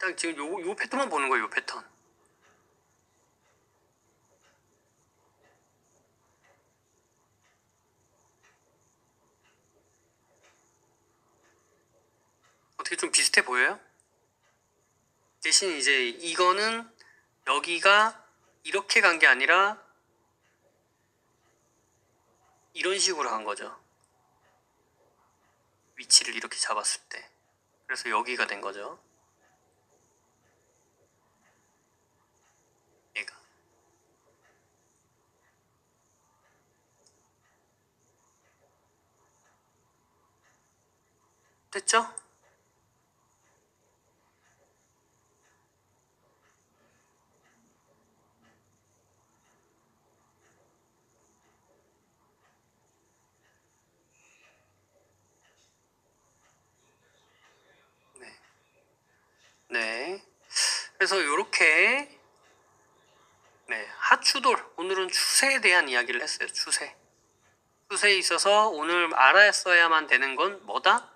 딱 지금 요 패턴만 보는 거예요. 요 패턴. 어떻게 좀 비슷해 보여요? 대신 이제 이거는 여기가 이렇게 간 게 아니라 이런 식으로 간 거죠. 위치를 이렇게 잡았을 때. 그래서 여기가 된 거죠. 얘가. 됐죠? 네. 그래서 이렇게 하추돌 오늘은 추세에 대한 이야기를 했어요. 추세에 있어서 오늘 알았어야만 되는 건 뭐다?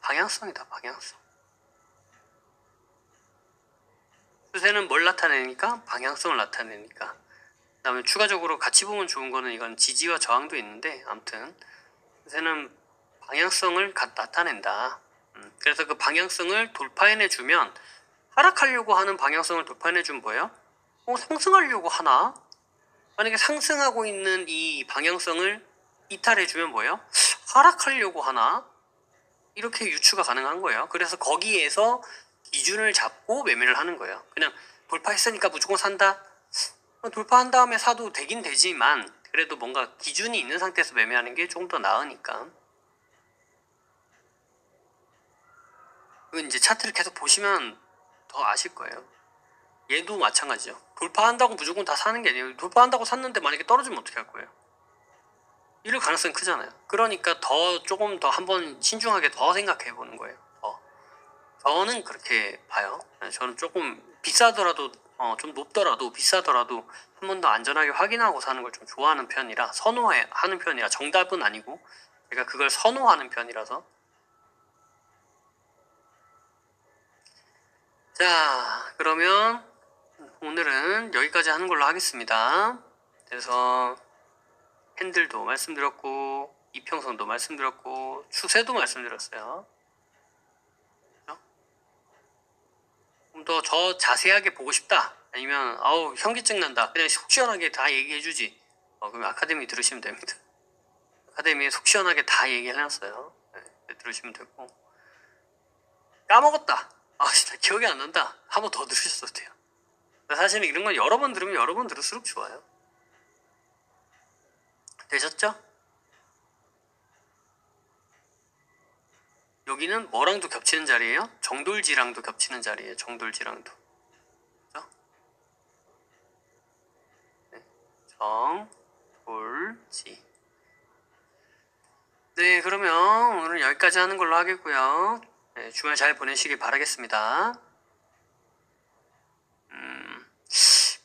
방향성이다. 방향성. 추세는 뭘 나타내니까? 방향성을 나타내니까. 그 다음에 추가적으로 같이 보면 좋은 거는 이건 지지와 저항도 있는데 아무튼 추세는 방향성을 나타낸다. 그래서 그 방향성을 돌파해내주면 하락하려고 하는 방향성을 돌파해내주면 뭐예요? 상승하려고 하나? 만약에 상승하고 있는 이 방향성을 이탈해주면 뭐예요? 하락하려고 하나? 이렇게 유추가 가능한 거예요. 그래서 거기에서 기준을 잡고 매매를 하는 거예요. 그냥 돌파했으니까 무조건 산다? 돌파한 다음에 사도 되긴 되지만 그래도 뭔가 기준이 있는 상태에서 매매하는 게 조금 더 나으니까. 이건 이제 차트를 계속 보시면 더 아실 거예요. 얘도 마찬가지죠. 돌파한다고 무조건 다 사는 게 아니에요. 돌파한다고 샀는데 만약에 떨어지면 어떻게 할 거예요? 이럴 가능성이 크잖아요. 그러니까 조금 더 한번 신중하게 더 생각해 보는 거예요. 저는 그렇게 봐요. 저는 조금 비싸더라도 좀 높더라도 비싸더라도 한 번 더 안전하게 확인하고 사는 걸 좀 좋아하는 편이라 선호하는 편이라 정답은 아니고 제가 그걸 선호하는 편이라서. 자, 그러면 오늘은 여기까지 하는 걸로 하겠습니다. 그래서 캔들도 말씀드렸고 이평선도 말씀드렸고 추세도 말씀드렸어요. 좀 더 저 자세하게 보고 싶다 아니면 현기증 난다 그냥 속 시원하게 다 얘기해주지. 그럼 아카데미 들으시면 됩니다. 아카데미에 속 시원하게 다 얘기해놨어요. 네, 들으시면 되고. 까먹었다, 진짜 기억이 안 난다, 한 번 더 들으셨어도 돼요. 사실은 이런 건 여러 번 들으면 여러 번 들을수록 좋아요. 되셨죠? 여기는 뭐랑도 겹치는 자리예요? 정돌지랑도 겹치는 자리예요. 정돌지랑도. 그죠? 네. 정돌지. 네, 그러면 오늘 여기까지 하는 걸로 하겠고요. 네, 주말 잘 보내시길 바라겠습니다.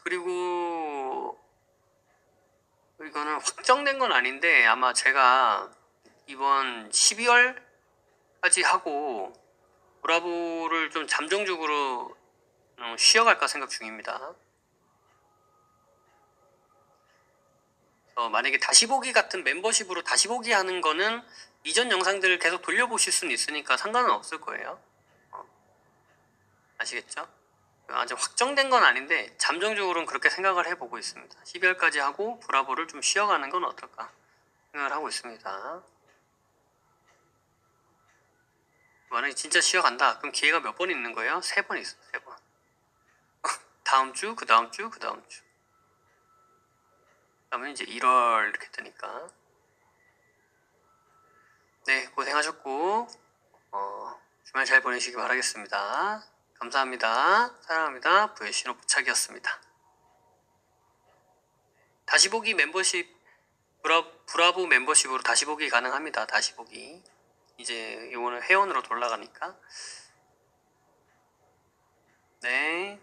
그리고 이거는 확정된 건 아닌데 아마 제가 이번 12월까지 하고 브라보를 좀 잠정적으로 쉬어갈까 생각 중입니다. 만약에 다시 보기 같은 멤버십으로 다시 보기 하는 거는 이전 영상들을 계속 돌려보실 수는 있으니까 상관은 없을 거예요. 아시겠죠? 아직 확정된 건 아닌데 잠정적으로는 그렇게 생각을 해보고 있습니다. 12월까지 하고 브라보를 좀 쉬어가는 건 어떨까 생각을 하고 있습니다. 만약에 진짜 쉬어간다 그럼 기회가 몇 번 있는 거예요? 3번 있어요. 3번. 다음 주, 그 다음 주, 그 다음 주. 그다음에 이제 1월 이렇게 되니까. 네, 고생하셨고 주말 잘 보내시기 바라겠습니다. 감사합니다. 사랑합니다. 부의신호 부착이었습니다. 다시 보기 멤버십 브라보 멤버십으로 다시 보기 가능합니다. 다시 보기. 이제 이거는 회원으로 돌아가니까. 네.